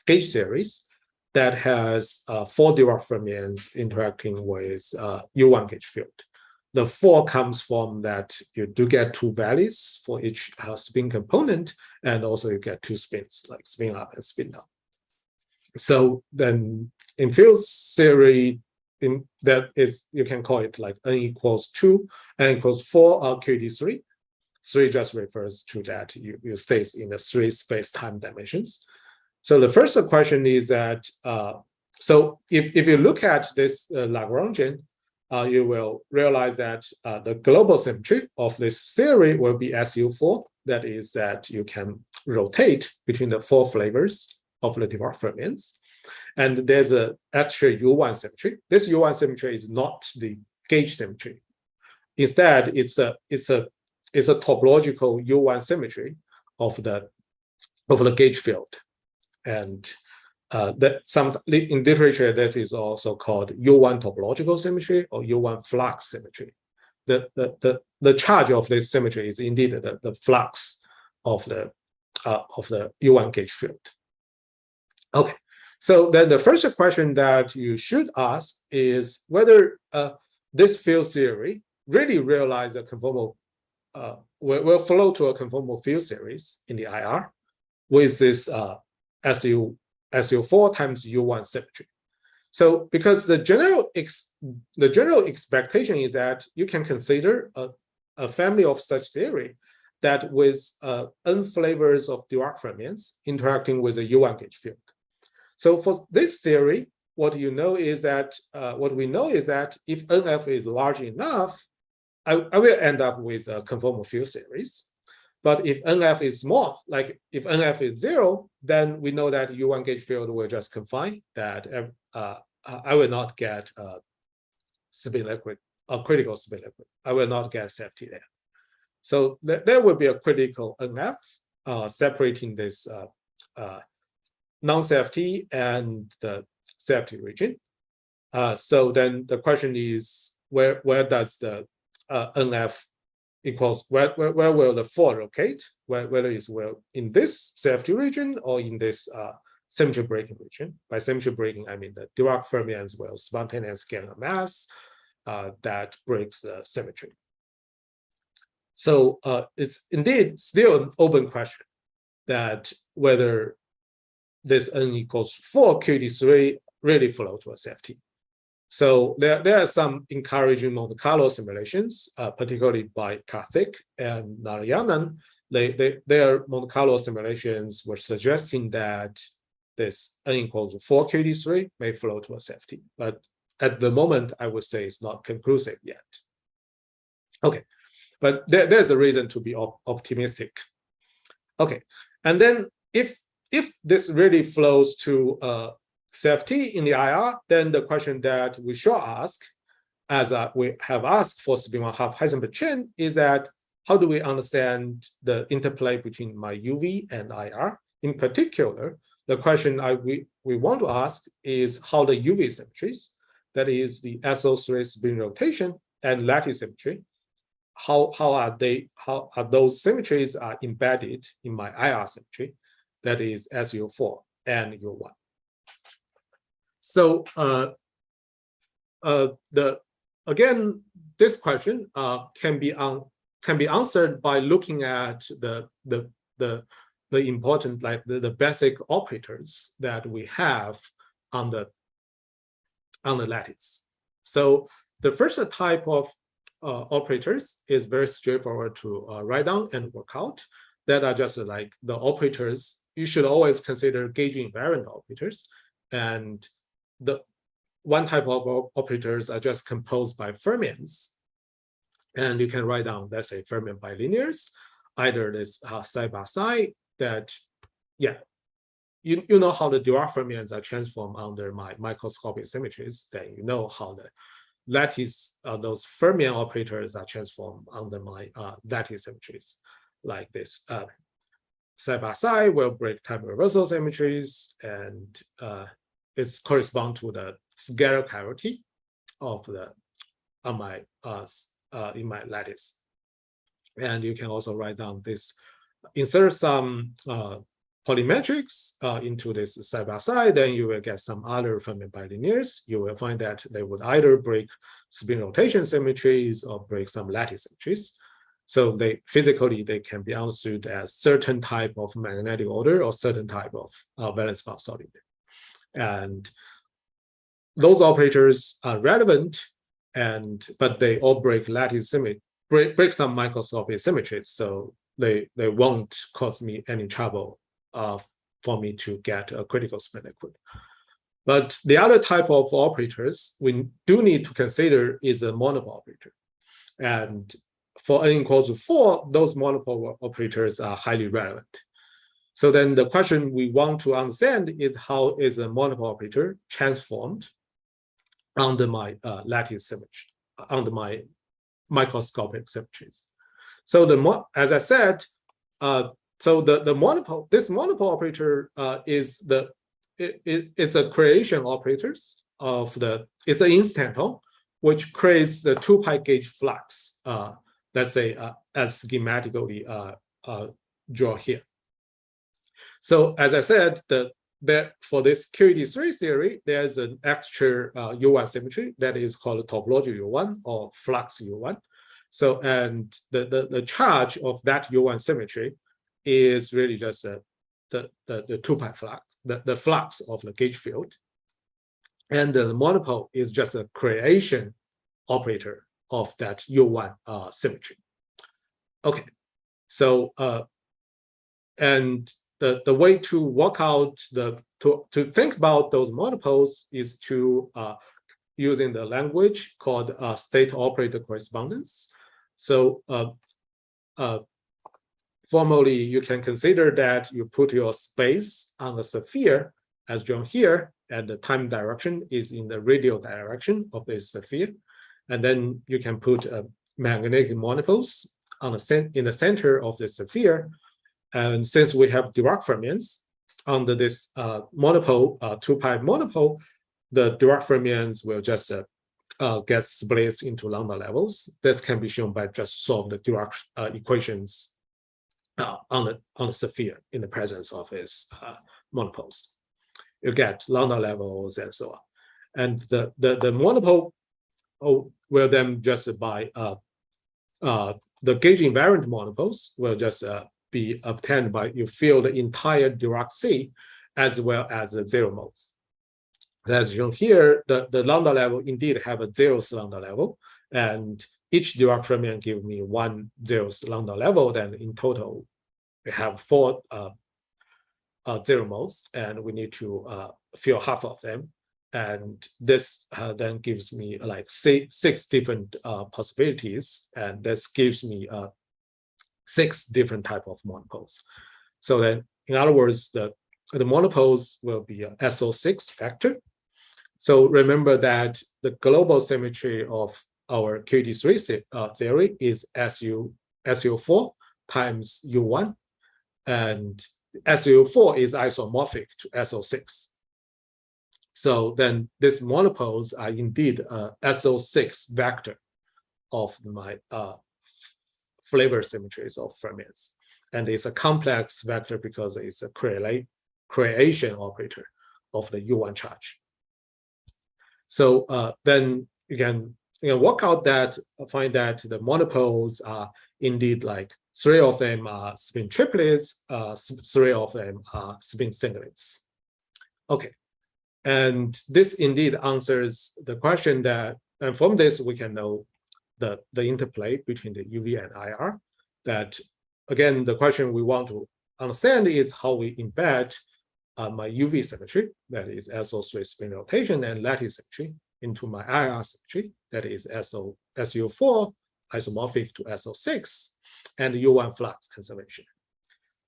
gauge series that has 4 Dirac fermions interacting with U1 gauge field. The 4 comes from that you do get 2 values for each spin component, and also you get 2 spins, like spin up and spin down. So then in field theory, that is, you can call it like n equals 2, n equals 4, QED3. 3 just refers to that you stays in the 3 space-time dimensions. So the first question is that, so if you look at this Lagrangian, you will realize that the global symmetry of this theory will be SU4. That is that you can rotate between the 4 flavors of the Dirac fermions. And there's a actual U1 symmetry. This U1 symmetry is not the gauge symmetry. Instead, it's a topological U1 symmetry of the gauge field. And in literature, that is also called U1 topological symmetry or U1 flux symmetry. The charge of this symmetry is indeed the flux of the U1 gauge field. Okay, so then the first question that you should ask is whether this field theory really realize a conformal will flow to a conformal field series in the IR with this SU4 times U1 symmetry. So because the general expectation is that you can consider a family of such theory that with n flavors of Dirac fermions interacting with a U1 gauge field. So for this theory, what we know is that if NF is large enough, I will end up with a conformal field series. But if NF is small, like if NF is 0, then we know that U1 gauge field will just confine that I will not get a spin liquid, a critical spin liquid. I will not get safety there. So there will be a critical NF separating this non-safety and the safety region. So then the question is, where does the NF equals, where will the 4 locate? Whether it's in this safety region or in this symmetry breaking region. By symmetry breaking, I mean the Dirac fermions will spontaneously gain a mass that breaks the symmetry. So it's indeed still an open question that whether this n equals 4 QD3 really flow to a safety. So there are some encouraging Monte Carlo simulations, particularly by Karthik and Narayanan. Their Monte Carlo simulations were suggesting that this n equals 4 QD3 may flow to a safety. But at the moment, I would say it's not conclusive yet. Okay, but there's a reason to be optimistic. Okay, and then if this really flows to safety in the IR, then the question that we should ask, as we have asked for spin-1 half Heisenberg chain, is that how do we understand the interplay between my UV and IR? In particular, the question we want to ask is how the UV symmetries, that is the SO3 spin rotation and lattice symmetry, how are those symmetries are embedded in my IR symmetry, that is SU4 and U1. So again, this question can be answered by looking at the important, like the basic operators that we have on the lattice. So the first type of operators is very straightforward to write down and work out. That are just like the operators. You should always consider gauge invariant operators, and the one type of operators are just composed by fermions, and you can write down, let's say, fermion bilinears, either this side by side. That, yeah, you know how the Dirac fermions are transformed under my microscopic symmetries. Then you know how the lattice, those fermion operators are transformed under my lattice symmetries, like this. Side by side will break time reversal symmetries, and it's correspond to the scalar chirality of the in my lattice. And you can also write down this, insert some polymetrics into this side by side, then you will get some other fermion bilinears. You will find that they would either break spin rotation symmetries or break some lattice symmetries. So physically they can be understood as certain type of magnetic order or certain type of valence bond solid. And those operators are relevant, but they all break lattice symmetry, break some microscopic symmetries. So they won't cause me any trouble for me to get a critical spin liquid. But the other type of operators we do need to consider is a monopole operator. And for n equals to 4, those monopole operators are highly relevant. So then the question we want to understand is how is a monopole operator transformed under my lattice symmetry, under my microscopic symmetries. So as I said, so the monopole, this monopole operator is it's a creation operators of it's an instanton which creates the 2 pi gauge flux, let's say as schematically draw here. So as I said, that for this QED3 theory, there's an extra U1 symmetry that is called topological U1 or flux U1. So, and the charge of that U1 symmetry is really just the 2 pi flux, the flux of the gauge field. And the monopole is just a creation operator of that U1 symmetry. Okay, so and the way to work out to think about those monopoles is to using the language called state operator correspondence. So formally, you can consider that you put your space on the sphere as shown here, and the time direction is in the radial direction of this sphere. And then you can put magnetic monopoles on in the center of the sphere. And since we have Dirac fermions under this monopole, 2 pi monopole, the Dirac fermions will just get split into lambda levels. This can be shown by just solve the Dirac equations on the sphere in the presence of its monopoles. You get lambda levels and so on. And the monopole will then just by the gauge invariant monopoles will just be obtained by you fill the entire Dirac sea as well as the 0 modes. As shown here, the lambda level indeed have a 0th lambda level, and each Dirac fermion give me 1 0th lambda level. Then in total, we have 4 0 modes, and we need to fill half of them. And this then gives me like 6 different possibilities, and this gives me 6 different type of monopoles. So then, in other words, the monopoles will be a SO6 vector. So remember that the global symmetry of our QED3 theory is SU4 times U1, and SU4 is isomorphic to SO6. So then these monopoles are indeed a SO6 vector of my flavor symmetries of fermions. And it's a complex vector because it's a creation operator of the U1 charge. So then you can work out that, find that the monopoles are indeed like 3 of them are spin triplets, 3 of them are spin singlets. Okay, and this indeed answers the question that, and from this we can know the interplay between the UV and IR. That again, the question we want to understand is how we embed my UV symmetry, that is SO3 spin rotation and lattice symmetry, into my IR symmetry, that is SU4 isomorphic to SO6 and U1 flux conservation.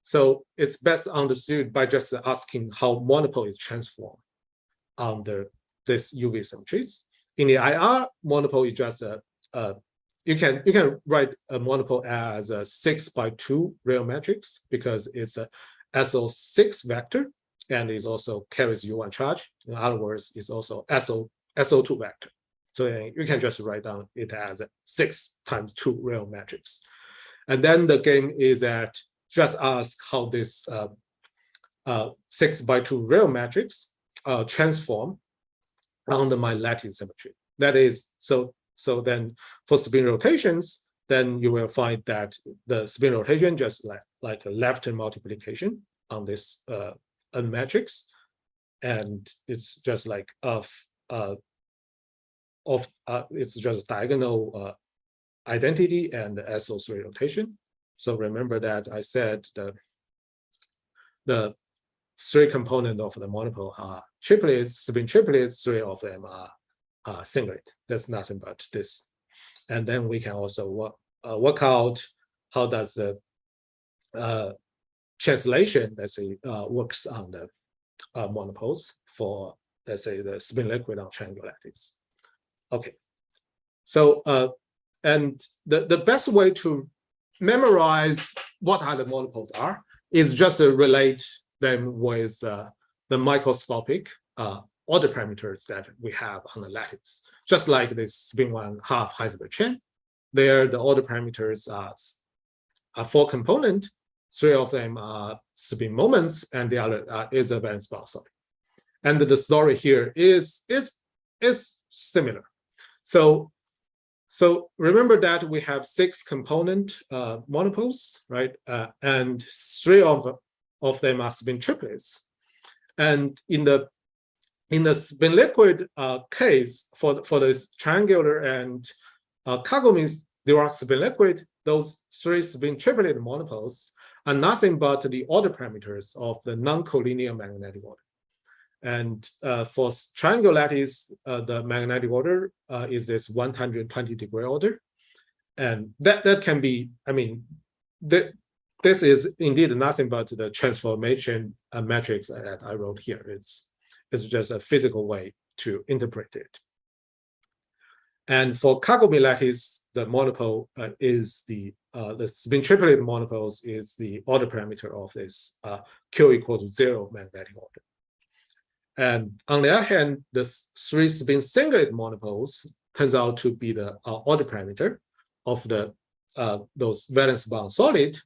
So it's best understood by just asking how monopole is transformed under this UV symmetries. In the IR, monopole is just you can write a monopole as a 6x2 real matrix because it's a SO6 vector and it also carries U1 charge. In other words, it's also SO2 vector. So you can just write down it as a 6 times 2 real matrix. And then the game is that just ask how this 6x2 real matrix transform under my lattice symmetry. That is, so then for spin rotations, then you will find that the spin rotation just like a left multiplication on this N matrix, and it's just like it's just diagonal identity and SO3 rotation. So remember that I said the three components of the monopole are triplets, spin triplets, three of them are singlet. That's nothing but this. And then we can also work out how does the translation, let's say, works on the monopoles for, let's say, the spin liquid on triangular lattice. Okay, so and the best way to memorize what are the monopoles are is just to relate them with the microscopic order parameters that we have on the lattice. Just like this spin 1/2 Heisenberg chain, there the order parameters are 4 components. 3 of them are spin moments, and the other is a valence bond solid. And the story here is similar. So remember that we have 6 component monopoles, right? And 3 of them are spin triplets. And in the spin liquid case, for this triangular and Kagome Dirac spin liquid, those 3 spin triplet monopoles are nothing but the order parameters of the non-collinear magnetic order. And for triangular lattice, the magnetic order is this 120-degree order. And that can be, I mean, this is indeed nothing but the transformation matrix that I wrote here. It's just a physical way to interpret it. And for Kagome lattice, the monopole is the spin triplet monopoles is the order parameter of this Q equal to 0 magnetic order. And on the other hand, the 3 spin singlet monopoles turns out to be the order parameter of the those valence bond solid.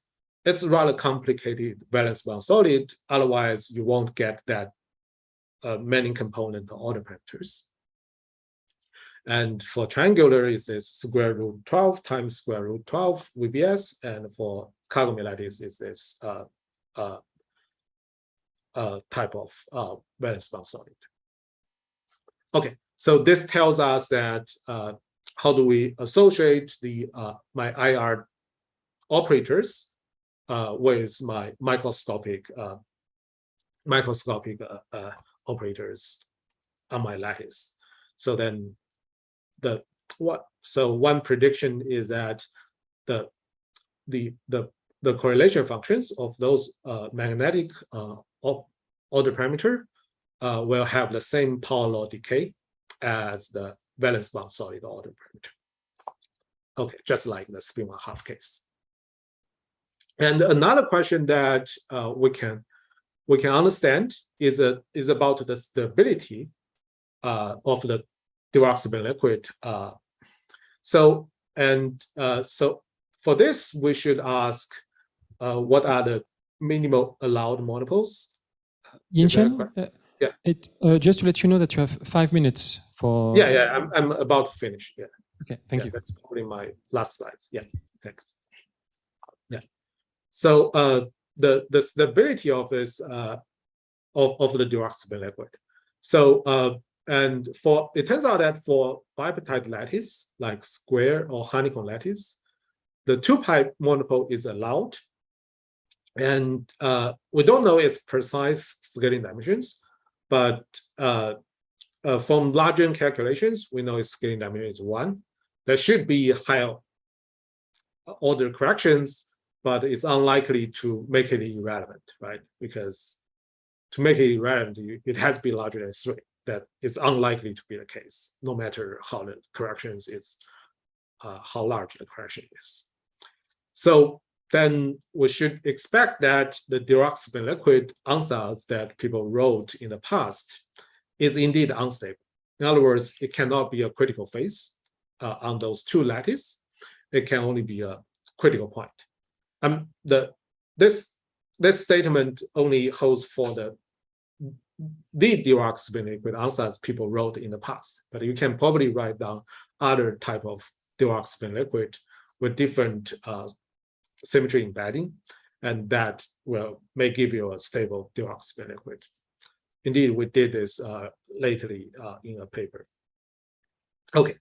It's rather complicated valence bond solid. Otherwise, you won't get that many component order parameters. And for triangular, is this square root 12 times square root 12 VBS, and for Kagome lattice is this type of valence bond solid. Okay, so this tells us that how do we associate the my IR operators with my microscopic operators on my lattice. So then one prediction is that the correlation functions of those magnetic order parameter will have the same power law decay as the valence bond solid order parameter. Okay, just like the spin 1/2 case. And another question that we can understand is about the stability of the Dirac spin liquid. So for this, we should ask what are the minimal allowed monopoles? Yin-Chen, yeah. Just to let you know that you have 5 minutes for. Yeah, I'm about to finish. Yeah. Okay, thank you. That's probably my last slides. Yeah, thanks. Yeah. So the stability of this of the Dirac spin liquid. So and it turns out that for bipartite lattice, like square or honeycomb lattice, the 2-pi monopole is allowed. And we don't know its precise scaling dimensions, but from Lagrange calculations, we know its scaling dimension is 1. There should be higher order corrections, but it's unlikely to make it irrelevant, right? Because to make it irrelevant, it has to be larger than 3. That is unlikely to be the case, no matter how the corrections is, how large the correction is. So then we should expect that the Dirac spin liquid ansatz that people wrote in the past is indeed unstable. In other words, it cannot be a critical phase on those 2 lattices. It can only be a critical point. This statement only holds for the Dirac spin liquid ansatz people wrote in the past, but you can probably write down other type of Dirac spin liquid with different symmetry embedding, and that may give you a stable Dirac spin liquid. Indeed, we did this lately in a paper. Okay,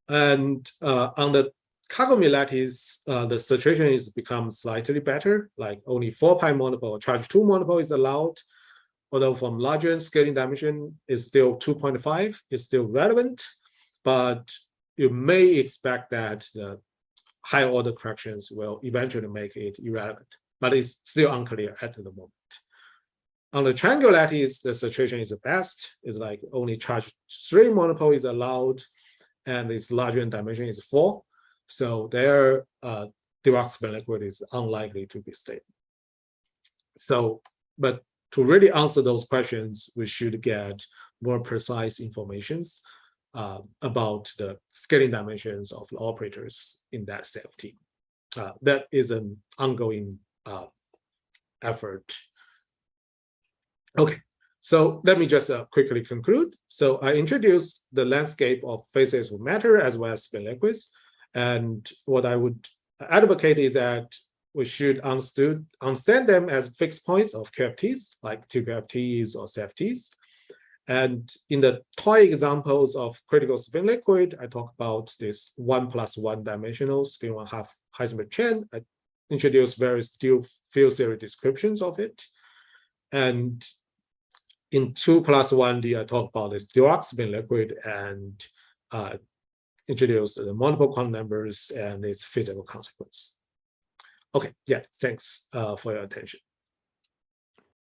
and on the Kagome lattice, the situation is become slightly better, like only 4-pi monopole, charge 2 monopole is allowed. although from larger scaling dimension is still 2.5, is still relevant, but you may expect that the higher order corrections will eventually make it irrelevant, but it's still unclear at the moment. On the triangular lattice, the situation is the best. It's like only charge 3 monopole is allowed, and its larger in dimension is 4. So their Dirac spin liquid is unlikely to be stable. So, but to really answer those questions, we should get more precise informations about the scaling dimensions of the operators in that CFT. That is an ongoing effort. Okay, so let me just quickly conclude. So I introduced the landscape of phases of matter as well as spin liquids. And what I would advocate is that we should understand them as fixed points of QFTs, like TQFTs or CFTs. And in the toy examples of critical spin liquid, I talk about this 1+1 dimensional spin 1/2 Heisenberg chain. I introduced various dual field theory descriptions of it. And in 2+1D, I talk about this Dirac spin liquid and introduce the multiple quantum numbers and its physical consequence. Okay, yeah, thanks for your attention.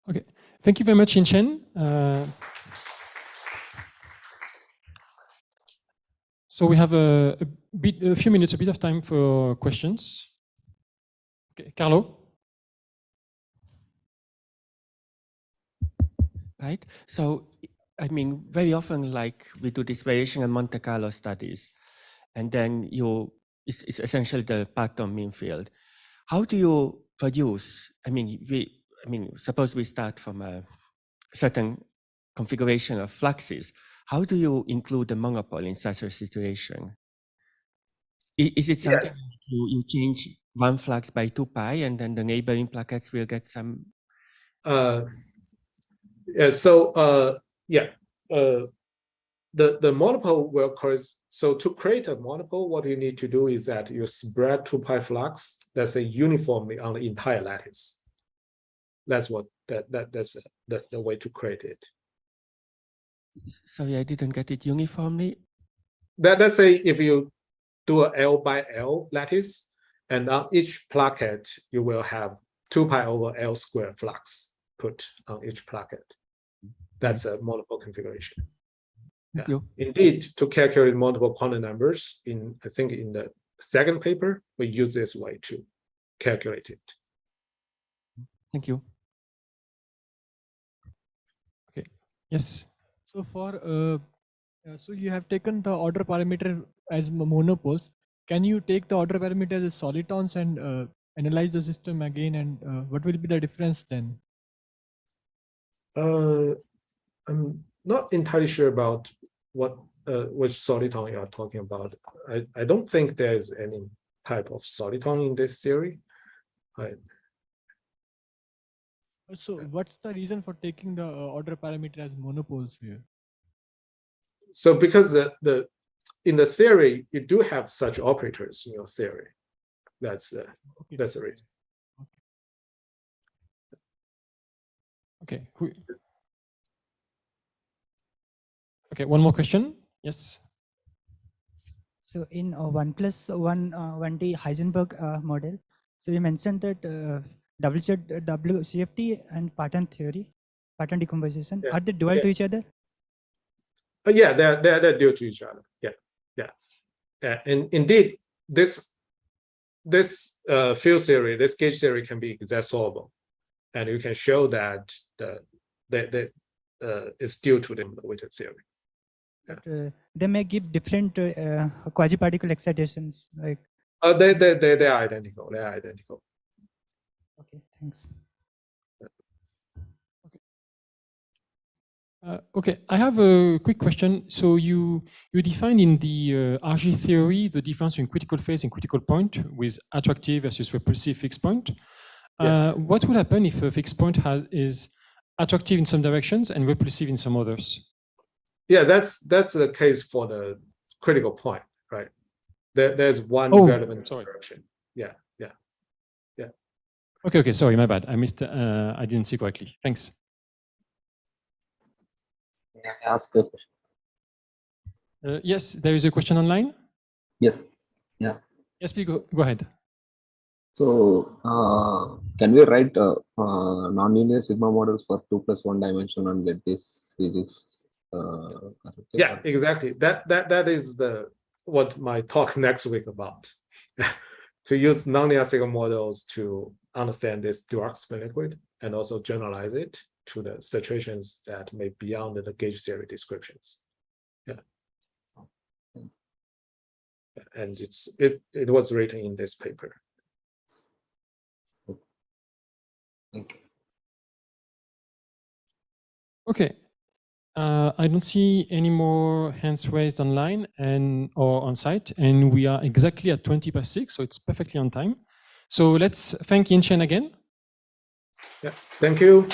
Okay, thank you very much, Yin-Chen. So we have a few minutes, a bit of time for questions. Okay, Carlo. Right. So, I mean, very often, like we do this variation and Monte Carlo studies, and then it's essentially the Parton mean field. How do you produce? I mean, suppose we start from a certain configuration of fluxes. How do you include the monopole in such a situation? Is it something like you change one flux by 2 pi, and then the neighboring plaquettes will get some? Yeah, so the monopole will correspond. So to create a monopole, what you need to do is that you spread 2 pi flux, let's say uniformly on the entire lattice. That's what that's the way to create it. Sorry, I didn't get it. Uniformly. Let's say if you do a L by L lattice, and on each plaquette you will have 2 pi over L squared flux put on each plaquette. That's a multiple configuration. Thank you. Indeed, to calculate multiple quantum numbers, I think in the second paper, we use this way to calculate it. Thank you. Okay. Yes. So so you have taken the order parameter as monopoles. Can you take the order parameter as solitons and analyze the system again? And what will be the difference then? I'm not entirely sure about which soliton you are talking about. I don't think there's any type of soliton in this theory. Right. So what's the reason for taking the order parameter as monopoles here? So because in the theory, you do have such operators in your theory. That's the reason. Okay. Okay, one more question. Yes. So in 1+1D Heisenberg model, so you mentioned that WCFT and pattern theory, pattern decomposition, are they dual to each other? Yeah, they're dual to each other. Yeah. And indeed, this field theory, this gauge theory can be exact solvable, and you can show that it's due to the weighted theory. But, they may give different quasi-particle excitations, like. They are identical. They are identical. Okay, thanks. Okay, I have a quick question. So you define in the Argy theory the difference between critical phase and critical point with attractive versus repulsive fixed point. What would happen if a fixed point is attractive in some directions and repulsive in some others? Yeah, that's the case for the critical point, right? There's one relevant direction. Yeah. Okay, sorry, my bad. I missed. I didn't see correctly. Thanks. ask a question? Yes, there is a question online. Yes. Yeah. Yes, please go ahead. So can we write nonlinear sigma models for 2 + 1 dimension and get this physics? Yeah, exactly. That is what my talk next week about. To use nonlinear sigma models to understand this dark spin liquid and also generalize it to the situations that may be beyond the gauge theory descriptions. Yeah. And it was written in this paper. Thank you. Okay. I don't see any more hands raised online or on site, and we are exactly at 6:20, so it's perfectly on time. So let's thank Yin-Chen again. Yeah, thank you.